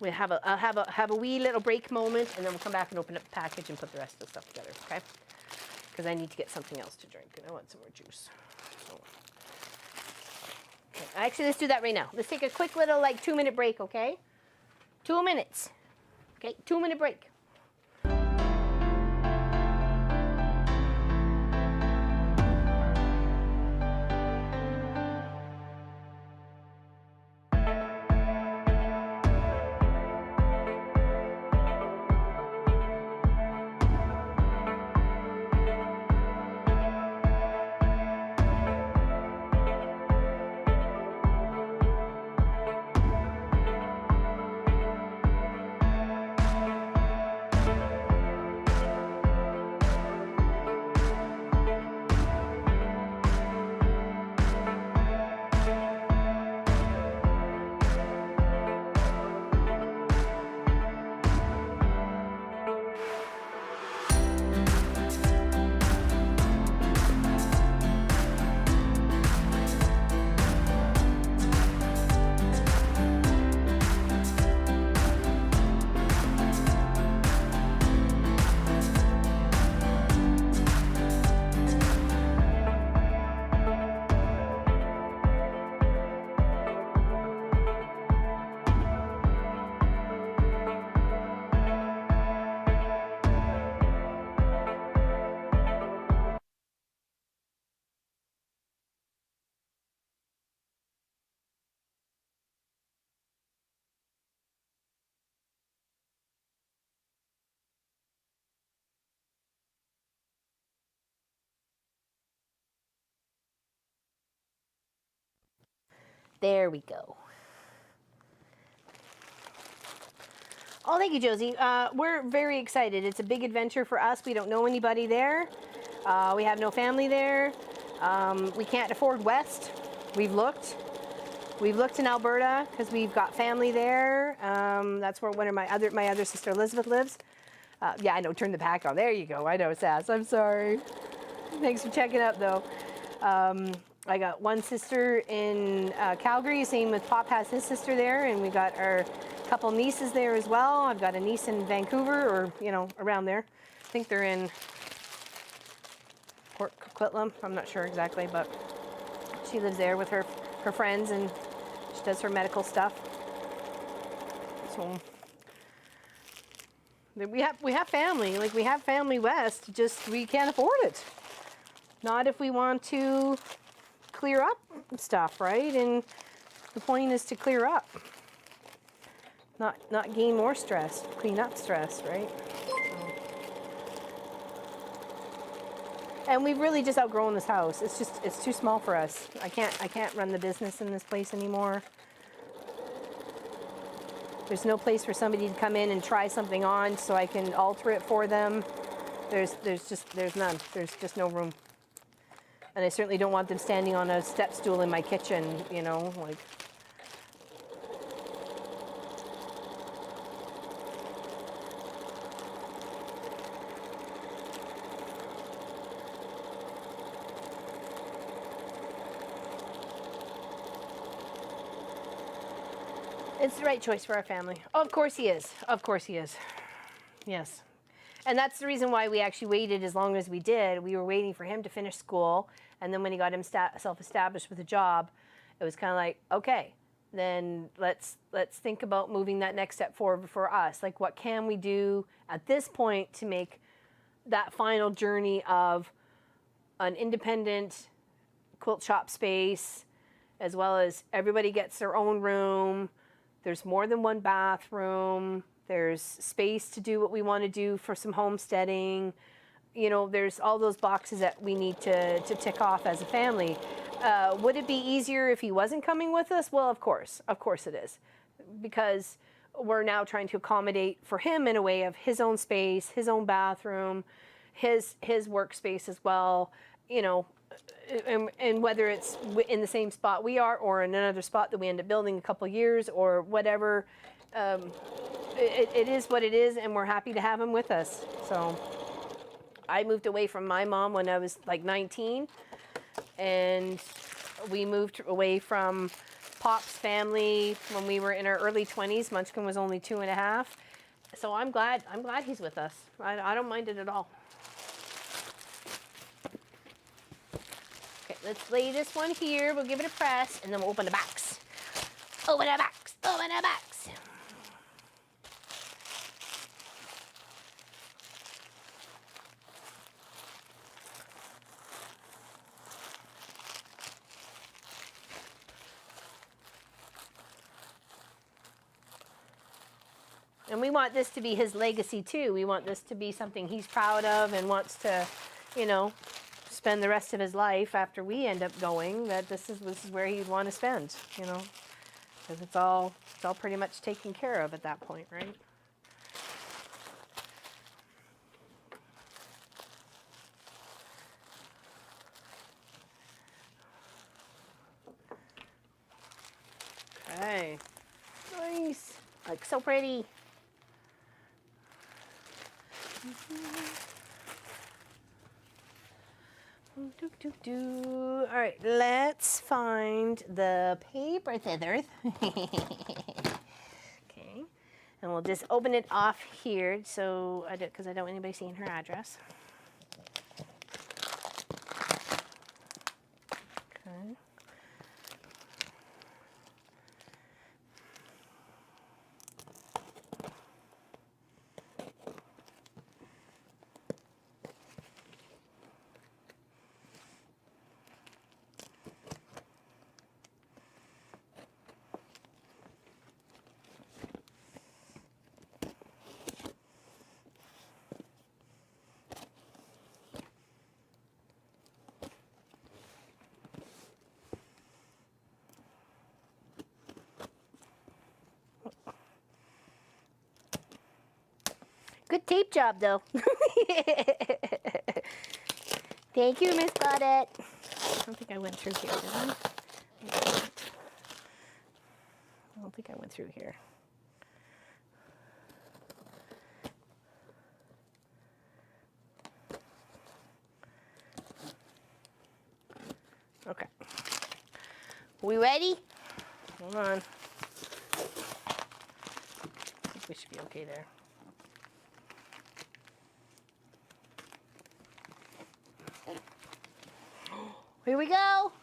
I'll have a wee little break moment, and then we'll come back and open up the package and put the rest of the stuff together. Okay? Because I need to get something else to drink, and I want some more juice. So. Okay, actually, let's do that right now. Let's take a quick little, like, 2-minute break, okay? 2 minutes. Okay, 2-minute break. There we go. Oh, thank you, Josie. We're very excited. It's a big adventure for us. We don't know anybody there. We have no family there. We can't afford West. We've looked. We've looked in Alberta because we've got family there. That's where one of my other sister Elizabeth lives. Yeah, I know. Turn the pack on. There you go. I know, Sass. I'm sorry. Thanks for checking up, though. I got one sister in Calgary. Same with Pop has his sister there, and we got our couple nieces there as well. I've got a niece in Vancouver, or around there. I think they're in Port Coquitlam. I'm not sure exactly, but she lives there with her friends, and she does her medical stuff. So we have family. Like, we have family west. Just we can't afford it. Not if we want to clear up stuff, right? And the point is to clear up, not gain more stress, clean up stress, right? And we've really just outgrown this house. It's too small for us. I can't run the business in this place anymore. There's no place for somebody to come in and try something on so I can alter it for them. There's none. There's just no room. And I certainly don't want them standing on a step stool in my kitchen, like. It's the right choice for our family. Oh, of course he is. Of course he is. Yes. And that's the reason why we actually waited as long as we did. We were waiting for him to finish school. And then when he got himself established with a job, it was kind of like, okay, then let's think about moving that next step forward for us. Like, what can we do at this point to make that final journey of an independent quilt shop space, as well as everybody gets their own room. There's more than one bathroom. There's space to do what we want to do for some homesteading. There's all those boxes that we need to tick off as a family. Would it be easier if he wasn't coming with us? Well, of course it is. Because we're now trying to accommodate for him in a way of his own space, his own bathroom, his workspace as well, and whether it's in the same spot we are or in another spot that we end up building a couple years or whatever, it is what it is, and we're happy to have him with us. So I moved away from my mom when I was like 19, and we moved away from Pop's family when we were in our early 20s. Munchkin was only 2.5. So I'm glad he's with us. I don't mind it at all. Okay, let's lay this one here. We'll give it a press, and then we'll open the box. Open the box. Open the box. And we want this to be his legacy too. We want this to be something he's proud of and wants to, spend the rest of his life after we end up going. That this is where he'd want to spend, because it's all pretty much taken care of at that point, right? Okay, nice, like so pretty. All right, let's find the paper scissors. Okay, and we'll just open it off here, so because I don't want anybody seeing her address. Okay. Good tape job, though. Thank you, Miss Claudette. I don't think I went through here, did I? I don't think I went through here. Okay. We ready? Hold on. I think we should be okay there. Here we go.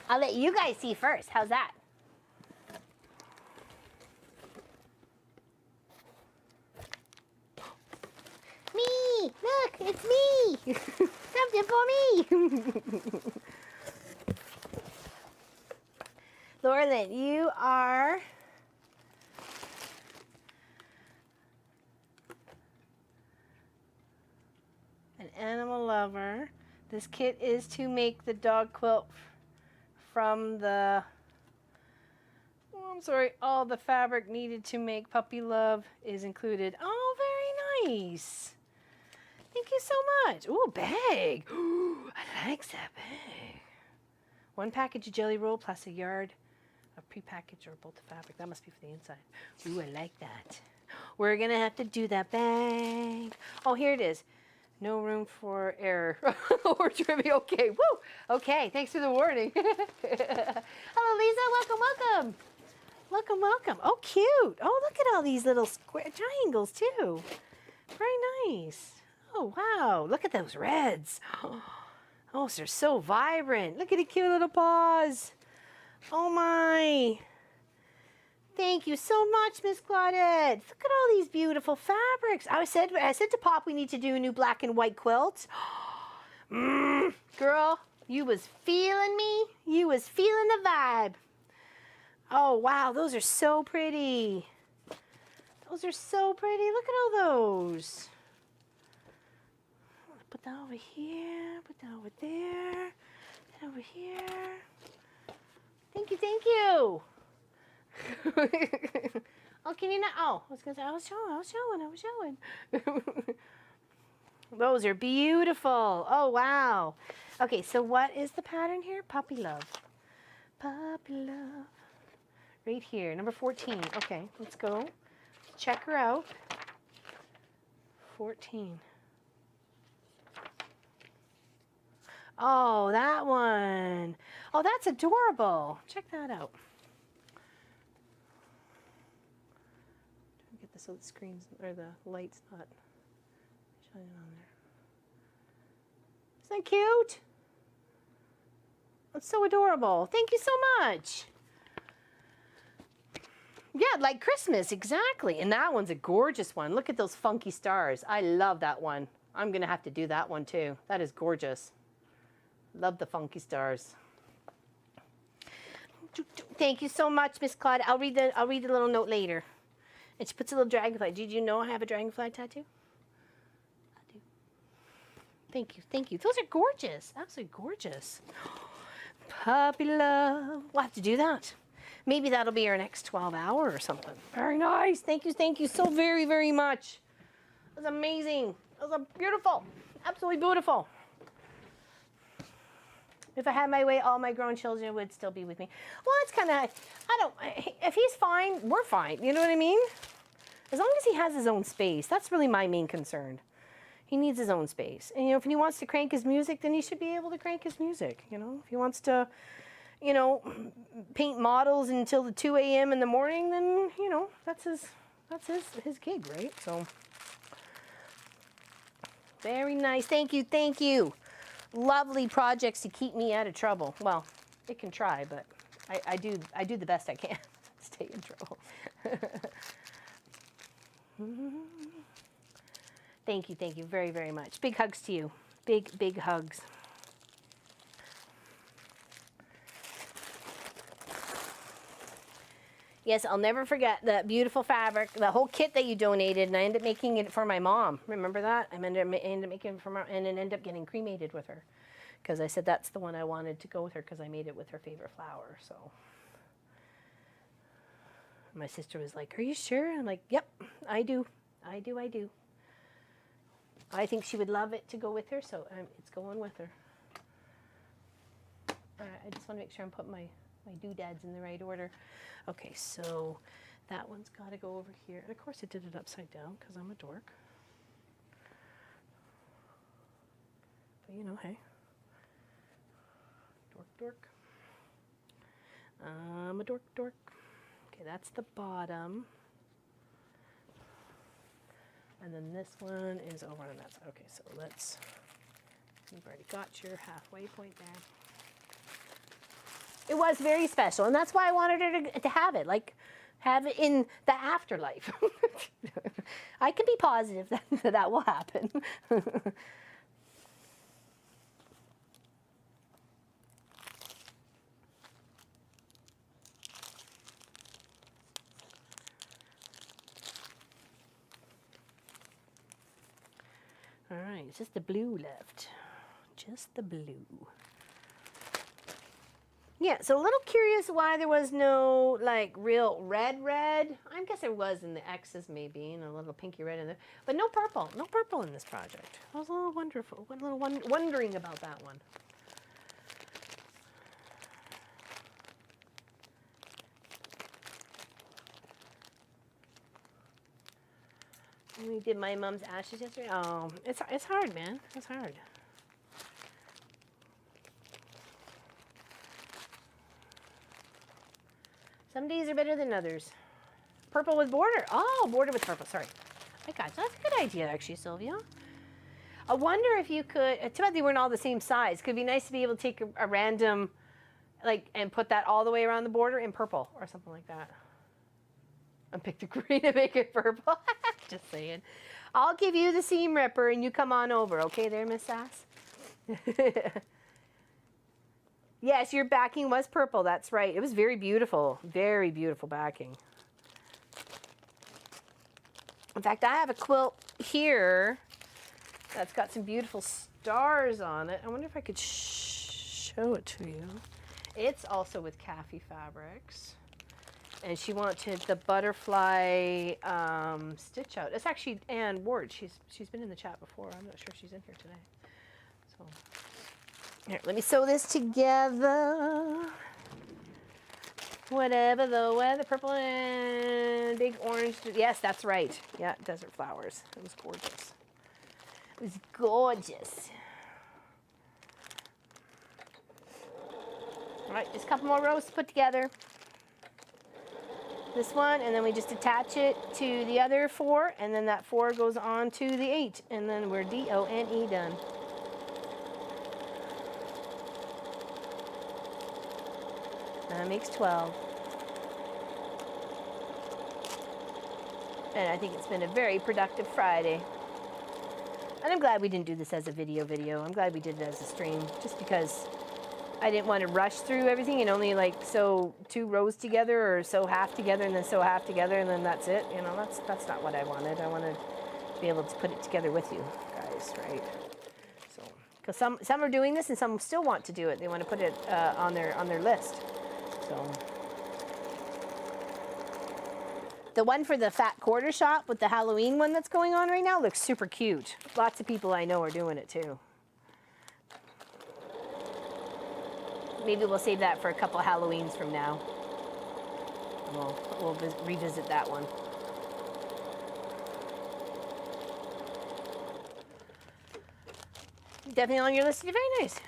I'll let you guys see first. How's that? Me! Look, it's me! Something for me! Laurelyn, you are an animal lover. This kit is to make the dog quilt from the, oh, I'm sorry, all the fabric needed to make Puppy Love is included. Oh, very nice. Thank you so much. Ooh, bag. Ooh, I like that bag. 1 package of jelly roll plus a yard of prepackaged or bolt of fabric. That must be for the inside. Ooh, I like that. We're going to have to do that bag. Oh, here it is. No room for error or trivia. Okay, woo. Okay, thanks for the warning. Hello, Lisa. Welcome, welcome. Welcome, welcome. Oh, cute. Oh, look at all these little square triangles, too. Very nice. Oh, wow. Look at those reds. Oh, they're so vibrant. Look at the cute little paws. Oh, my. Thank you so much, Miss Claudette. Look at all these beautiful fabrics. I said to Pop we need to do a new black and white quilt. Girl, you was feeling me. You was feeling the vibe. Oh, wow. Those are so pretty. Those are so pretty. Look at all those. Put that over here. Put that over there. Put that over here. Thank you, thank you. Oh, can you not? Oh, I was gonna say I was showing. Those are beautiful. Oh, wow. Okay, so what is the pattern here? Puppy Love. Puppy Love. Right here, number 14. Okay, let's go. Check her out. 14. Oh, that one. Oh, that's adorable. Check that out. Get this so the screen's or the light's not shining on there. Isn't that cute? That's so adorable. Thank you so much. Yeah, like Christmas, exactly. And that one's a gorgeous one. Look at those funky stars. I love that one. I'm going to have to do that one too. That is gorgeous. Love the funky stars. Thank you so much, Miss Claude. I'll read the little note later. And she puts a little dragonfly. Did you know I have a dragonfly tattoo? I do. Thank you, thank you. Those are gorgeous. Absolutely gorgeous. Puppy Love. We'll have to do that. Maybe that'll be our next 12 hour or something. Very nice. Thank you so very, very much. That was amazing. That was beautiful. Absolutely beautiful. If I had my way, all my grown children would still be with me. Well, it's kind of, if he's fine, we're fine. You know what I mean? As long as he has his own space, that's really my main concern. He needs his own space. And, if he wants to crank his music, then he should be able to crank his music, If he wants to, paint models until the 2 a.m. in the morning, then, that's his gig, right? So, very nice. Thank you, thank you. Lovely projects to keep me out of trouble. Well, it can try, but I do the best I can to stay in trouble. Thank you very, very much. Big hugs to you. Big, big hugs. Yes, I'll never forget that beautiful fabric, the whole kit that you donated, and I ended up making it for my mom. Remember that? I ended up making it for her, and it ended up getting cremated with her. Because I said that's the one I wanted to go with her because I made it with her favorite flower, so. My sister was like, "Are you sure?" I'm like, "Yep, I do. I do. I think she would love it to go with her, so it's going with her. I just want to make sure I'm putting my doodads in the right order. Okay, so that one's got to go over here. And of course I did it upside down because I'm a dork. But you know, hey. Dork. I'm a dork. Okay, that's the bottom. And then this one is over on that side. Okay, so you've already got your halfway point there. It was very special, and that's why I wanted her to have it, like have it in the afterlife. I can be positive that will happen. All right, it's just the blue left. Just the blue. Yeah, so a little curious why there was no, like, real red. I guess there was in the X's maybe, and a little pinky red in there. But no purple. No purple in this project. I was a little wondering about that one. We did my mom's ashes yesterday. Oh, it's hard, man. It's hard. Some days are better than others. Purple with border. Oh, border with purple. Sorry. I got you. That's a good idea, actually, Sylvia. I wonder if you could. Too bad they weren't all the same size. Could be nice to be able to take a random, like, and put that all the way around the border in purple or something like that. And pick the green and make it purple. Just saying. I'll give you the seam ripper and you come on over. Okay there, Miss Sass? Yes, your backing was purple. That's right. It was very beautiful. Very beautiful backing. In fact, I have a quilt here that's got some beautiful stars on it. I wonder if I could show it to you. It's also with Kaffee Fabrics. And she wanted the butterfly stitch out. It's actually Ann Ward. She's been in the chat before. I'm not sure if she's in here today. So here, let me sew this together. Whatever the weather, purple and big orange. Yes, that's right. Yeah, desert flowers. It was gorgeous. It was gorgeous. All right, just a couple more rows to put together. This one, and then we just attach it to the other 4, and then that 4 goes on to the 8, and then we're D-O-N-E done. That makes 12. And I think it's been a very productive Friday. And I'm glad we didn't do this as a video. I'm glad we did it as a stream, just because I didn't want to rush through everything and only like sew 2 rows together or sew half together and then sew half together and then that's it. You know, that's not what I wanted. I wanted to be able to put it together with you guys, right? So, because some are doing this and some still want to do it. They want to put it on their list. So, the one for the fat quarter shop with the Halloween one that's going on right now looks super cute. Lots of people I know are doing it too. Maybe we'll save that for a couple of Halloweens from now. We'll revisit that one. Definitely on your list. Very nice.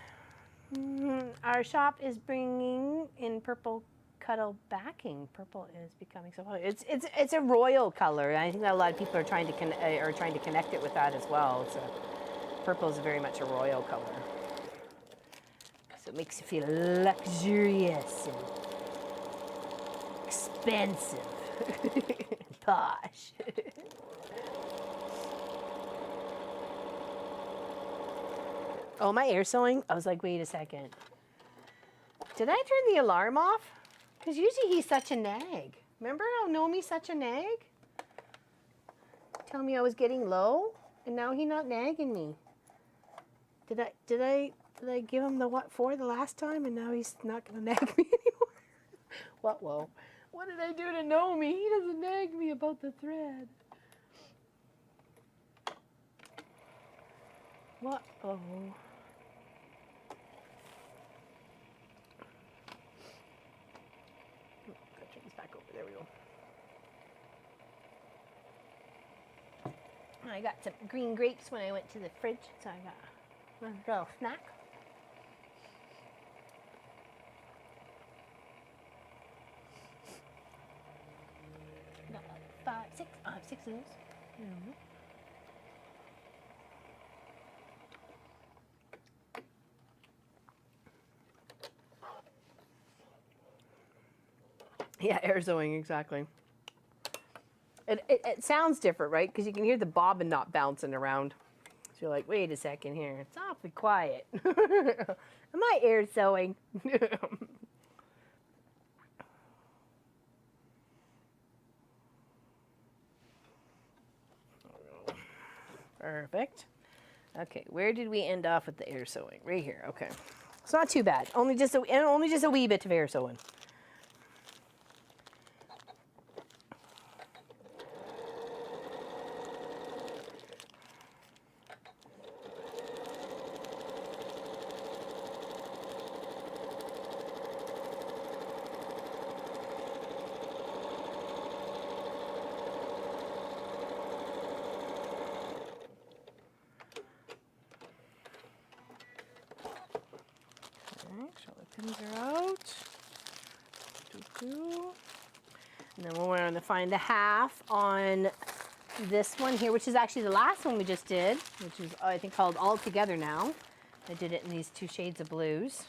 Our shop is bringing in purple cuddle backing. Purple is becoming so popular. It's a royal color. I think that a lot of people are trying to connect it with that as well. Purple is very much a royal color. So it makes you feel luxurious and expensive, posh. Oh, my air sewing? I was like, wait a second. Did I turn the alarm off? Because usually he's such a nag. Remember how Nomi's such a nag? Tell me I was getting low, and now he's not nagging me. Did I give him the what for the last time, and now he's not going to nag me anymore? What, whoa. What did I do to Nomi? He doesn't nag me about the thread. What? Oh. Gotta turn this back over. There we go. I got some green grapes when I went to the fridge, so I got a little snack. Got like 5, 6. I have 6 of those. Mm-hmm. Yeah, air sewing, exactly. It sounds different, right? Because you can hear the bobbin knot bouncing around. So you're like, wait a second here. It's awfully quiet. Am I air sewing? Perfect. Okay, where did we end off with the air sewing? Right here. Okay, it's not too bad. Only just a wee bit of air sewing. Pins are out. And then we're going to find the half on this one here, which is actually the last one we just did, which is I think called All Together now. I did it in these 2 shades of blues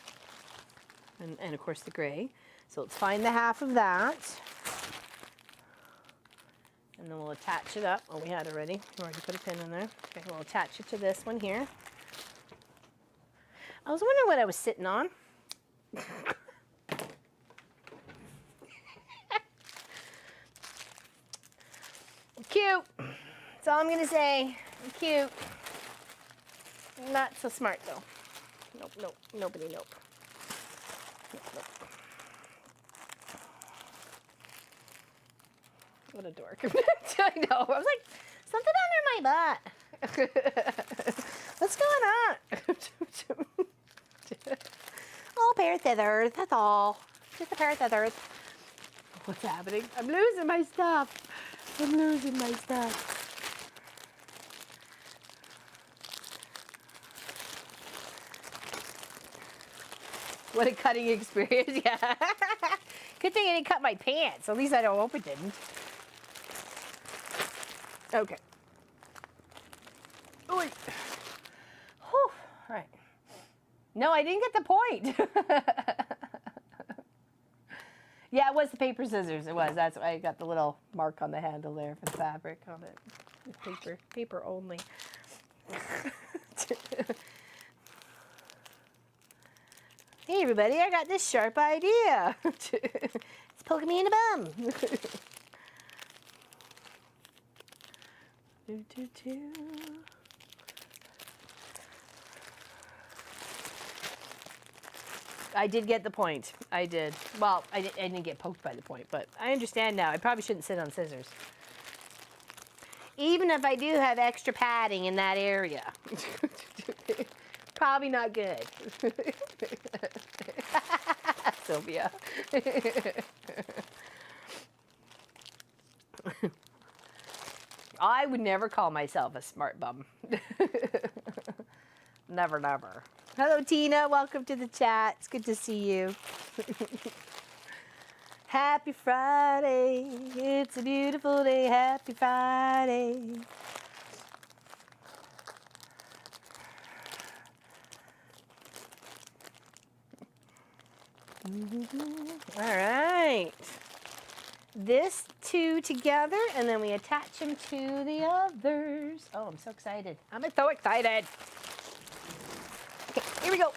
and of course the gray. So let's find the half of that. And then we'll attach it up. Oh, we had already. We already put a pin in there. Okay, we'll attach it to this one here. I was wondering what I was sitting on. Cute. That's all I'm gonna say. Cute. Not so smart though. Nope, nope, nobody, nope. Nope, nope. What a dork. I know. I was like, something under my butt. What's going on? Oh, pair of feathers, that's all. Just a pair of feathers. What's happening? I'm losing my stuff. I'm losing my stuff. What a cutting experience, yeah. Good thing I didn't cut my pants. At least I don't hope it didn't. Okay. Oh, wait. Whew. All right. No, I didn't get the point. Yeah, it was the paper scissors. It was. That's why I got the little mark on the handle there for the fabric on it. Paper only. Hey everybody, I got this sharp idea. It's poking me in the bum. I did get the point. I did. Well, I didn't get poked by the point, but I understand now. I probably shouldn't sit on scissors. Even if I do have extra padding in that area. Probably not good. Sylvia. I would never call myself a smart bum. Never, never. Hello, Tina. Welcome to the chat. It's good to see you. Happy Friday. It's a beautiful day. Happy Friday. All right. This 2 together, and then we attach them to the others. Oh, I'm so excited. I'm so excited. Okay, here we go.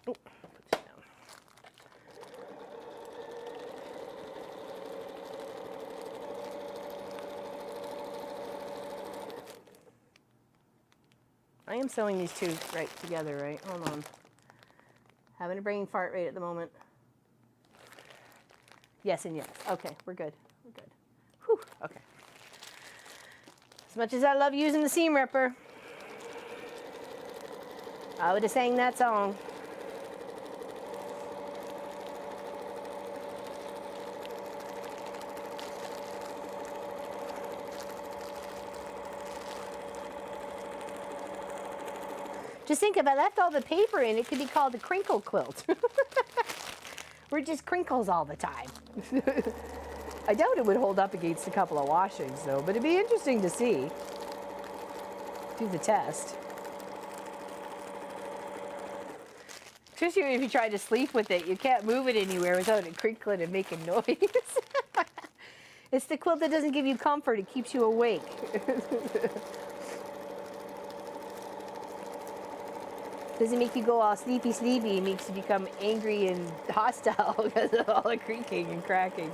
Oh, put this down. I am sewing these 2 right together, right? Hold on. Having a brain fart right at the moment. Yes and yes. Okay, we're good. We're good. Whew, okay. As much as I love using the seam ripper, I would have sang that song. Just think, if I left all the paper in, it could be called a crinkle quilt. Where it just crinkles all the time. I doubt it would hold up against a couple of washings though, but it'd be interesting to see. Do the test. Especially if you try to sleep with it, you can't move it anywhere without it crinkling and making noise. It's the quilt that doesn't give you comfort, it keeps you awake. Doesn't make you go all sleepy, it makes you become angry and hostile because of all the creaking and cracking.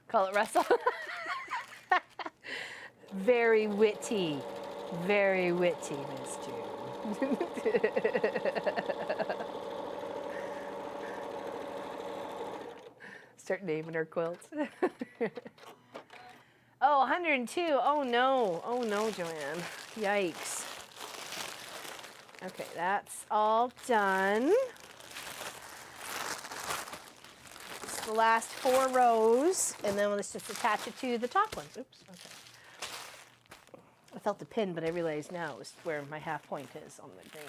Call it Russell. Very witty, Miss June. Start naming her quilts. Oh, 102. Oh no, Joanne. Yikes. Okay, that's all done. It's the last 4 rows, and then let's just attach it to the top ones. Oops, okay. I felt the pin, but I realized now is where my half point is on the green.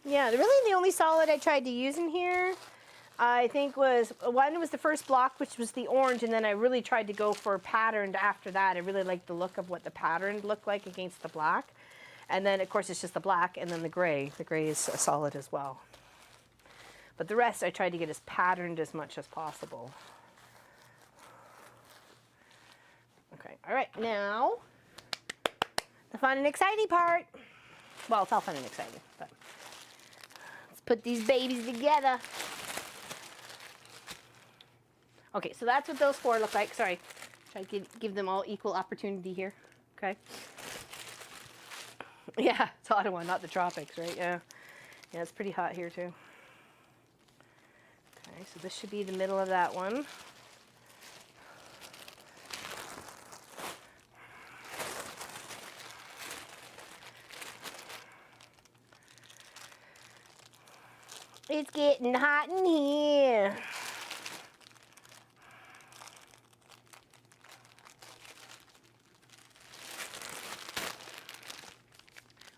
Yeah, really the only solid I tried to use in here, I think was the first block, which was the orange, and then I really tried to go for patterned after that. I really liked the look of what the pattern looked like against the black. And then, of course, it's just the black and then the gray. The gray is solid as well. But the rest I tried to get as patterned as much as possible. Okay, all right, now the fun and exciting part. Well, it's all fun and exciting, but let's put these babies together. Okay, so that's what those 4 look like. Sorry, try to give them all equal opportunity here. Okay. Yeah, it's Ottawa, not the tropics, right? Yeah. Yeah, it's pretty hot here too. Okay, so this should be the middle of that one. It's getting hot in here.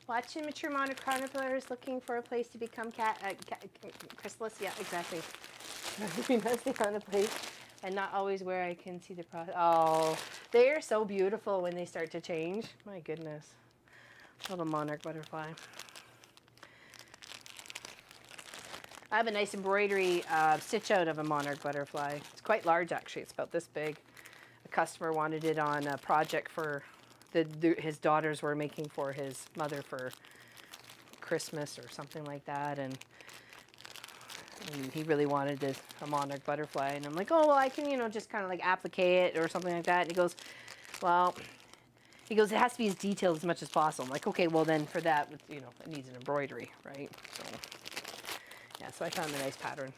Watching mature monochroniclers looking for a place to become chrysalis. Yeah, exactly. Reminiscing on a place and not always where I can see the process. Oh, they are so beautiful when they start to change. My goodness. Little monarch butterfly. I have a nice embroidery stitch out of a monarch butterfly. It's quite large actually. It's about this big. A customer wanted it on a project for his daughters were making for his mother for Christmas or something like that, and he really wanted a monarch butterfly, and I'm like, oh well, I can just kind of like applique it or something like that. And he goes, well, it has to be as detailed as much as possible. I'm like, okay, well then for that, it needs an embroidery, right? So yeah, so I found a nice pattern.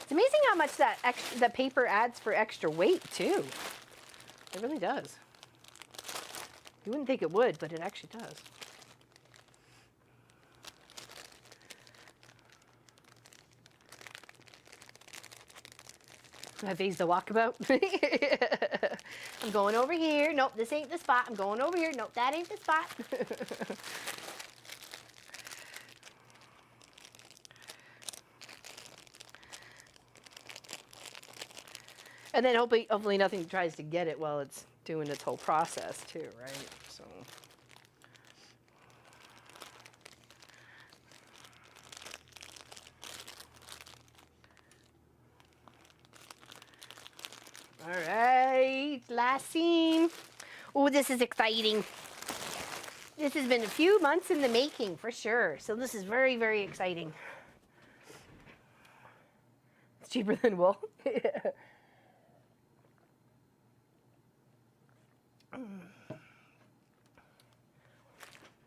It's amazing how much that paper adds for extra weight too. It really does. You wouldn't think it would, but it actually does. I phased the walkabout. I'm going over here. Nope, this ain't the spot. I'm going over here. Nope, that ain't the spot. And then hopefully nothing tries to get it while it's doing its whole process too, right? So. All right, last scene. Oh, this is exciting. This has been a few months in the making for sure. So this is very, very exciting. It's cheaper than wool.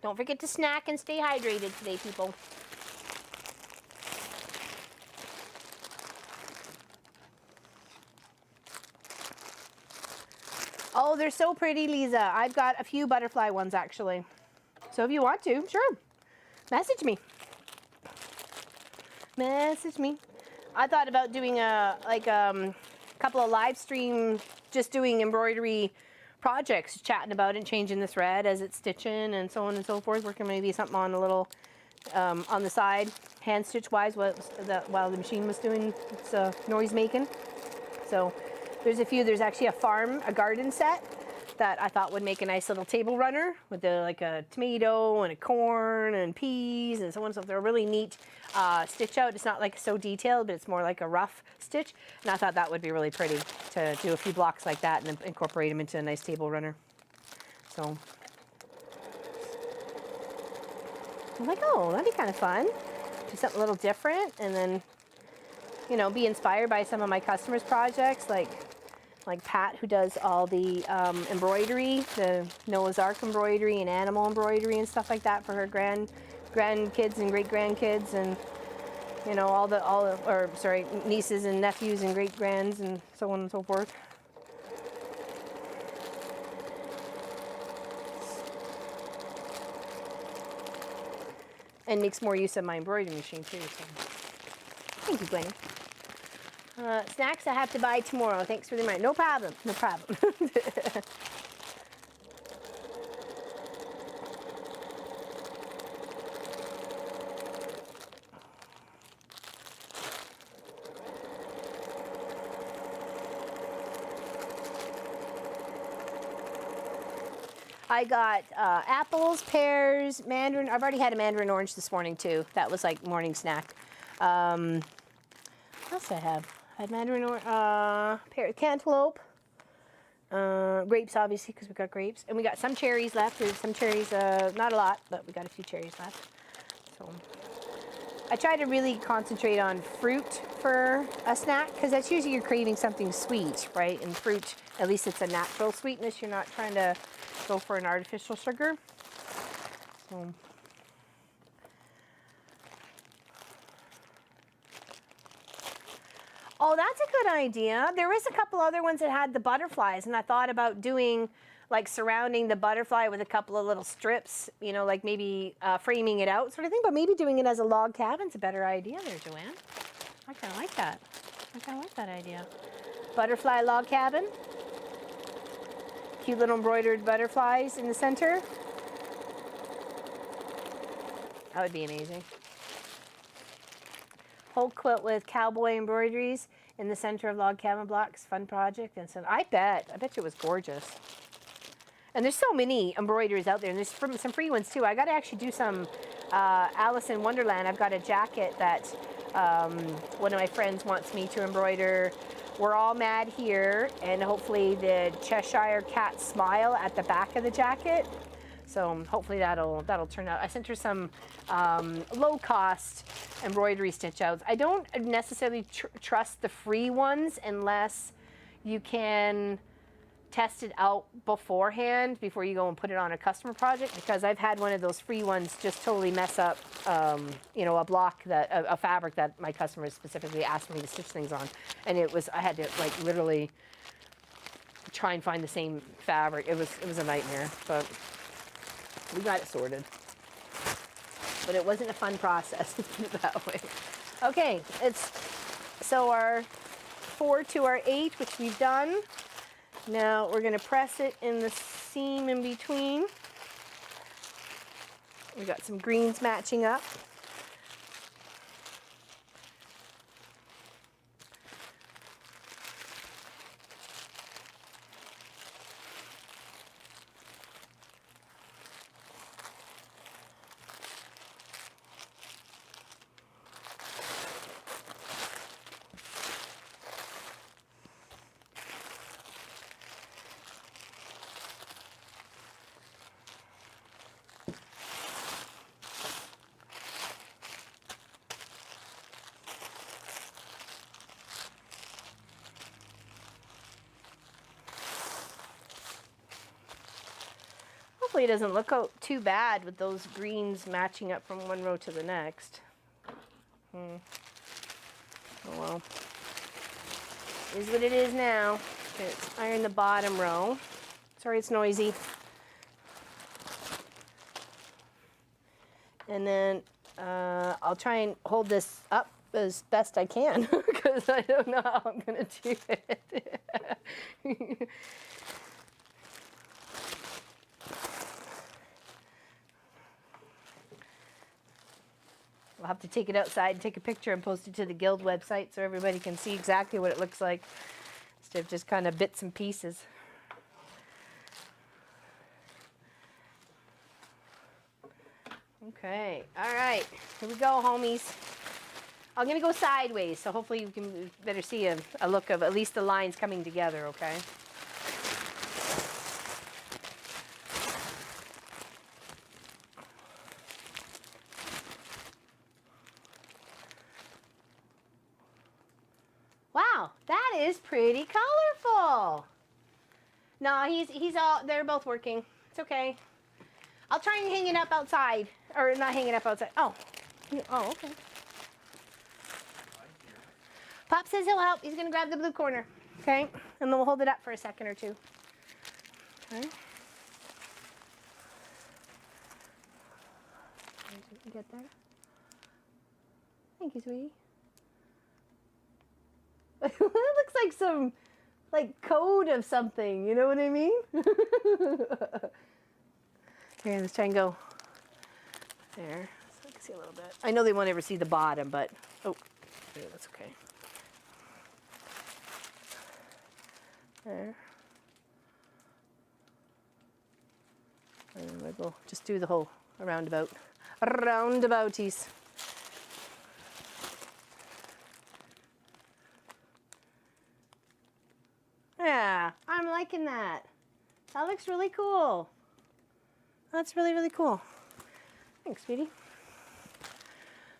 Don't forget to snack and stay hydrated today, people. Oh, they're so pretty, Lisa. I've got a few butterfly ones, actually. So if you want to, sure. Message me. Message me. I thought about doing a couple of live stream, just doing embroidery projects, chatting about it and changing the thread as it's stitching and so on and so forth. Working maybe something on a little on the side, hand stitch wise, while the machine was doing its noise making. So there's a few. There's actually a garden set that I thought would make a nice little table runner with like a tomato and a corn and peas and so on. So they're really neat stitch out. It's not like so detailed, but it's more like a rough stitch. And I thought that would be really pretty to do a few blocks like that and then incorporate them into a nice table runner. So I'm like, oh, that'd be kind of fun. Do something a little different, and then, you know, be inspired by some of my customers' projects, like Pat, who does all the embroidery, the Noah's Ark embroidery and animal embroidery and stuff like that for her grandkids and great grandkids, and you know, nieces and nephews and great grands and so on and so forth. And makes more use of my embroidery machine too. So. Thank you, Glennie. Snacks I have to buy tomorrow. Thanks for the reminder. No problem. No problem. I got apples, pears, mandarin. I've already had a mandarin orange this morning too. That was like morning snack. What else I have? I had mandarin orange, pear, cantaloupe, grapes obviously because we got grapes, and we got some cherries left. There's some cherries, not a lot, but we got a few cherries left. So I try to really concentrate on fruit for a snack because that's usually you're craving something sweet, right? And fruit, at least it's a natural sweetness. You're not trying to go for an artificial sugar. So. Oh, that's a good idea. There is a couple other ones that had the butterflies, and I thought about doing like surrounding the butterfly with a couple of little strips, you know, like maybe framing it out sort of thing, but maybe doing it as a log cabin's a better idea there, Joanne. I kind of like that. I kind of like that idea. Butterfly log cabin. Cute little embroidered butterflies in the center. That would be amazing. Whole quilt with cowboy embroideries in the center of log cabin blocks. Fun project. And so I bet you it was gorgeous. And there's so many embroideries out there, and there's some free ones too. I got to actually do some Alice in Wonderland. I've got a jacket that one of my friends wants me to embroider. We're all mad here, and hopefully the Cheshire Cat smile at the back of the jacket. So hopefully that'll turn out. I sent her some low-cost embroidery stitch outs. I don't necessarily trust the free ones unless you can test it out beforehand before you go and put it on a customer project, because I've had one of those free ones just totally mess up, you know, a fabric that my customers specifically asked me to stitch things on, and I had to like literally try and find the same fabric. It was a nightmare, but we got it sorted. But it wasn't a fun process, let's put it that way. Okay, so our 4 to our 8, which we've done. Now we're going to press it in the seam in between. We got some greens matching up. Hopefully it doesn't look out too bad with those greens matching up from one row to the next. Oh well. Is what it is now. Okay, let's iron the bottom row. Sorry it's noisy. And then I'll try and hold this up as best I can because I don't know how I'm going to do it. We'll have to take it outside and take a picture and post it to the Guild website so everybody can see exactly what it looks like instead of just kind of bits and pieces. Okay, all right, here we go, homies. I'm gonna go sideways, so hopefully you can better see a look of at least the lines coming together, okay? Wow, that is pretty colorful. No, he's all, they're both working. It's okay. I'll try and hang it up outside. Or not hang it up outside. Oh. Oh, okay. Pop says he'll help. He's going to grab the blue corner. Okay? And then we'll hold it up for a second or two. Okay. You get there? Thank you, sweetie. It looks like some, like, code of something. You know what I mean? Here, let's try and go there, so I can see a little bit. I know they won't ever see the bottom, but, oh, yeah, that's okay. There. And then we'll go, just do the whole roundabout. Roundabouties. Yeah, I'm liking that. That looks really cool. That's really, really cool. Thanks, sweetie.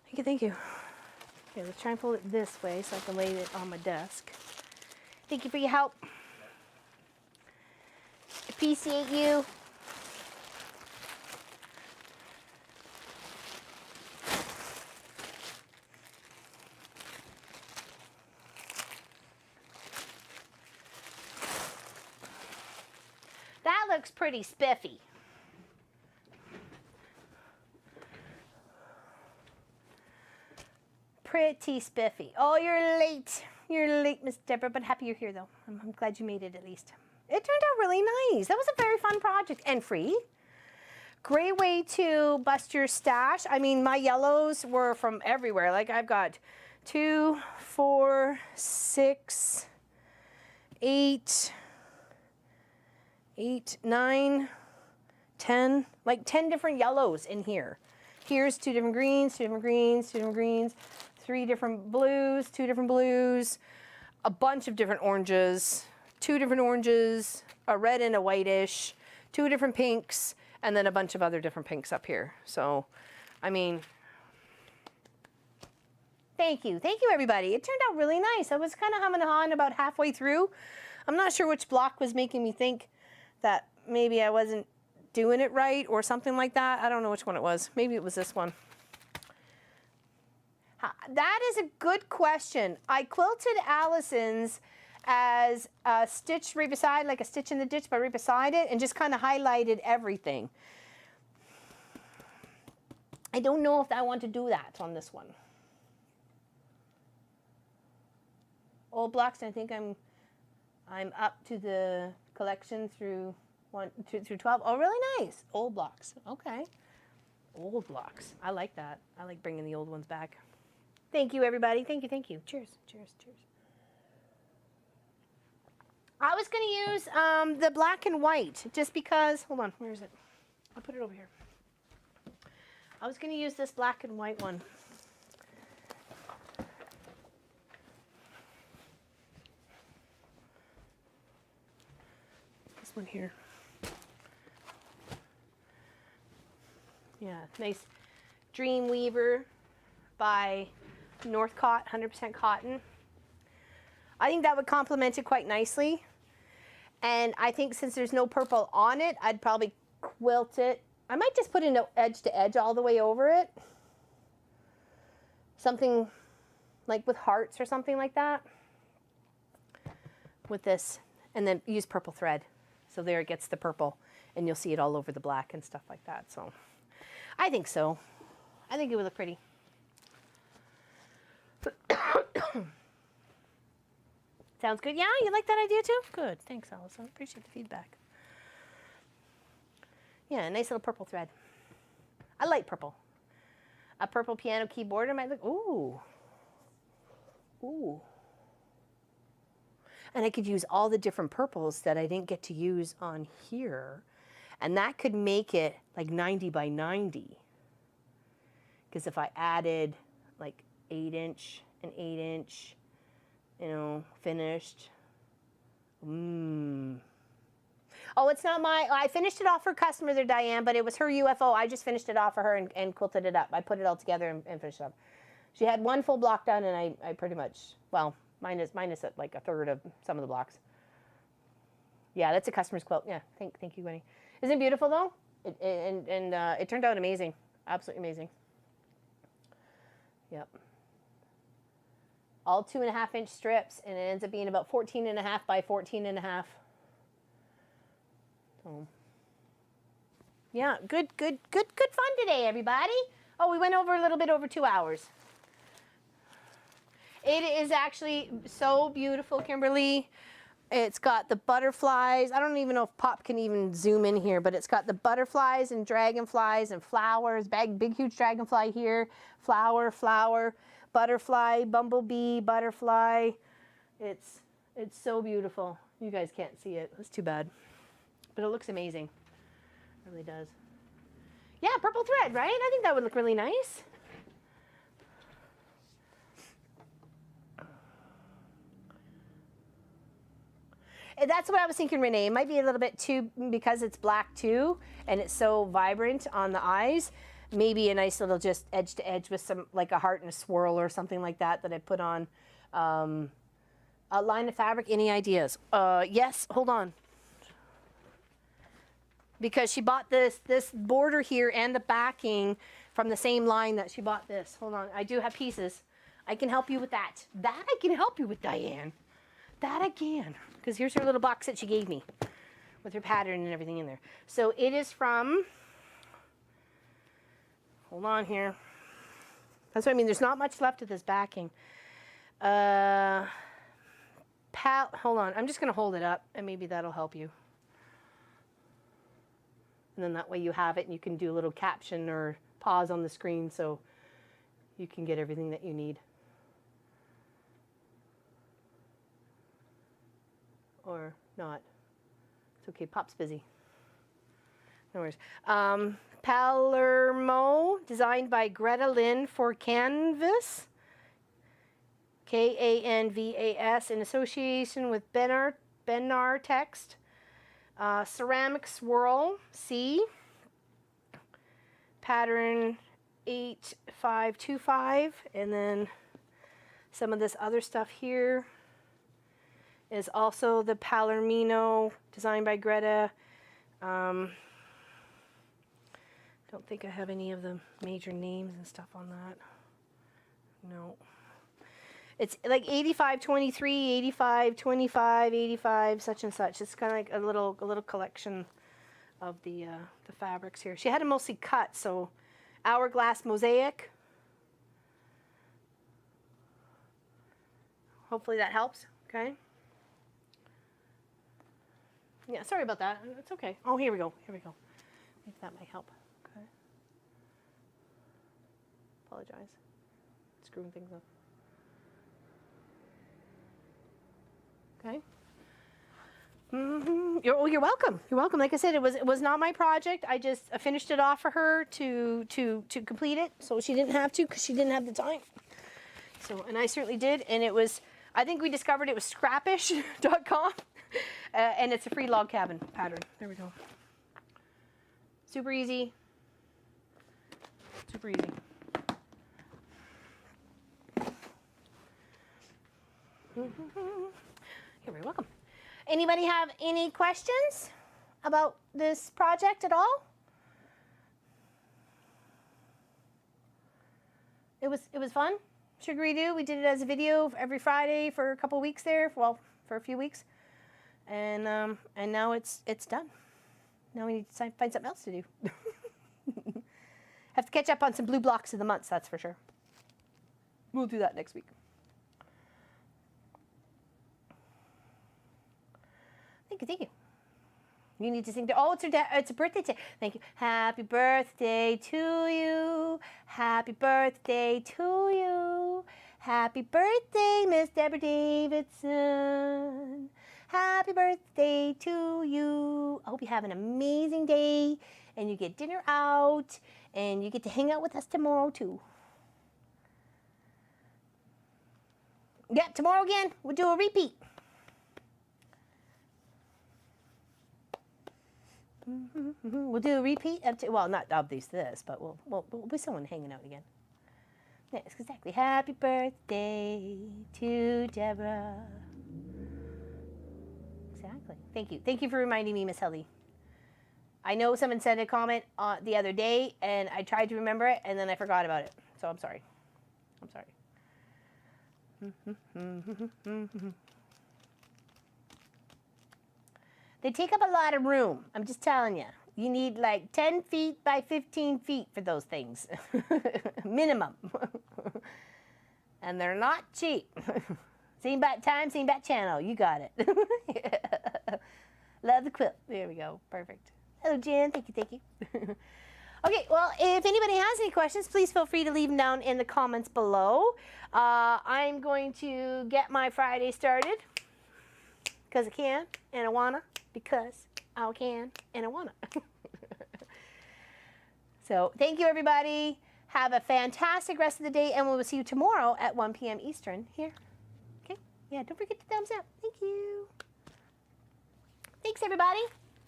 Thank you, thank you. Okay, let's try and fold it this way so I can lay it on my desk. Thank you for your help. Appreciate you. That looks pretty spiffy. Pretty spiffy. Oh, you're late. You're late, Miss Deborah, but happy you're here, though. I'm glad you made it, at least. It turned out really nice. That was a very fun project and free. Great way to bust your stash. I mean, my yellows were from everywhere. Like, I've got 2, 4, 6, 8, 9, 10. Like 10 different yellows in here. Here's 2 different greens, 2 different greens, 2 different greens. 3 different blues, 2 different blues, a bunch of different oranges, 2 different oranges, a red and a whitish, 2 different pinks, and then a bunch of other different pinks up here. So, I mean, thank you. Thank you, everybody. It turned out really nice. I was kind of humming and hawing about halfway through. I'm not sure which block was making me think that maybe I wasn't doing it right or something like that. I don't know which one it was. Maybe it was this one. That is a good question. I quilted Allison's as a stitch right beside, like a stitch in the ditch, but right beside it, and just kind of highlighted everything. I don't know if I want to do that on this one. Old blocks, I think I'm up to the collection through 12. Oh, really nice. Old blocks. Okay. Old blocks. I like that. I like bringing the old ones back. Thank you, everybody. Thank you, thank you. Cheers, cheers, cheers. I was going to use the black and white just because, hold on, where is it? I'll put it over here. I was going to use this black and white one. This one here. Yeah, nice Dreamweaver by Northcott, 100% cotton. I think that would complement it quite nicely. And I think since there's no purple on it, I'd probably quilt it. I might just put an edge to edge all the way over it. Something like with hearts or something like that. With this, and then use purple thread. So there it gets the purple, and you'll see it all over the black and stuff like that. So I think so. I think it would look pretty. Sounds good? Yeah, you like that idea too? Good. Thanks, Allison. Appreciate the feedback. Yeah, nice little purple thread. I like purple. A purple piano keyboard might look, ooh. Ooh. And I could use all the different purples that I didn't get to use on here. And that could make it like 90 by 90. Because if I added like 8-inch and 8-inch, you know, finished. Oh, it's not my, I finished it off for a customer there, Diane, but it was her UFO. I just finished it off for her and quilted it up. I put it all together and finished it up. She had one full block done, and I pretty much, well, minus at like a third of some of the blocks. Yeah, that's a customer's quilt. Yeah, thank you, Winnie. Isn't it beautiful though? It turned out amazing, absolutely amazing. Yep. All 2.5-inch strips, and it ends up being about 14.5 by 14.5. So, yeah, good fun today, everybody. Oh, we went over a little bit over 2 hours. It is actually so beautiful, Kimberly. It's got the butterflies. I don't even know if Pop can even zoom in here, but it's got the butterflies and dragonflies and flowers. Big, huge dragonfly here. Flower, butterfly, bumblebee, butterfly. It's so beautiful. You guys can't see it. It's too bad. But it looks amazing. It really does. Yeah, purple thread, right? I think that would look really nice. And that's what I was thinking, Renee. It might be a little bit too, because it's black too, and it's so vibrant on the eyes. Maybe a nice little just edge to edge with some, like a heart and a swirl or something like that I put on. A line of fabric, any ideas? Yes, hold on. Because she bought this border here and the backing from the same line that she bought this. Hold on, I do have pieces. I can help you with that. That I can help you with, Diane. That I can. Because here's her little box that she gave me with her pattern and everything in there. So it is from, hold on here. That's what I mean, there's not much left of this backing. Hold on, I'm just gonna hold it up and maybe that'll help you. And then that way you have it and you can do a little caption or pause on the screen so you can get everything that you need. Or not. It's okay, Pop's busy. No worries. Palermo, designed by Greta Lynn for Canvas. Canvas, in association with Benar Text. Ceramic Swirl, C. Pattern 8525. And then some of this other stuff here is also the Palermo, designed by Greta. Don't think I have any of the major names and stuff on that. No. It's like 8523, 8525, 85 such and such. It's kind of like a little collection of the fabrics here. She had them mostly cut, so hourglass mosaic. Hopefully that helps. Okay. Yeah, sorry about that. It's okay. Oh, here we go. Here we go. Maybe that might help. Okay. Apologize. Screwing things up. Okay. You're welcome. You're welcome. Like I said, it was not my project. I just finished it off for her to complete it, so she didn't have to because she didn't have the time. So, and I certainly did, and it was. I think we discovered it was Scrappish.com. And it's a free log cabin pattern. There we go. Super easy. Super easy. You're very welcome. Anybody have any questions about this project at all? It was fun. Sugaridoo. We did it as a video every Friday for a couple weeks there. Well, for a few weeks, and now it's done. Now we need to find something else to do. Have to catch up on some blue blocks of the months, that's for sure. We'll do that next week. Thank you, thank you. You need to sing. Oh, it's a birthday today. Thank you. Happy birthday to you. Happy birthday to you. Happy birthday, Miss Deborah Davidson. Happy birthday to you. I hope you have an amazing day and you get dinner out and you get to hang out with us tomorrow too. Yeah, tomorrow again, we'll do a repeat. We'll do a repeat up to, well, not obviously this, but we'll be someone hanging out again. Yes, exactly. Happy birthday to Deborah. Exactly. Thank you. Thank you for reminding me, Miss Helly. I know someone sent a comment the other day, and I tried to remember it, and then I forgot about it. So I'm sorry. I'm sorry. They take up a lot of room. I'm just telling you. You need like 10 feet by 15 feet for those things. Minimum. And they're not cheap. Same bat time, same bat channel. You got it. Love the quilt. There we go. Perfect. Hello, Jen. Thank you, thank you. Okay, well, if anybody has any questions, please feel free to leave them down in the comments below. I'm going to get my Friday started because I can and I wanna, because I can and I wanna. So thank you, everybody. Have a fantastic rest of the day, and we will see you tomorrow at 1 p.m. Eastern here. Okay? Yeah, don't forget to thumbs up. Thank you. Thanks, everybody.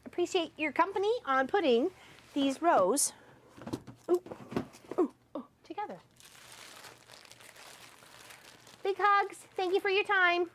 Appreciate your company on putting these rows together. Big hugs. Thank you for your time.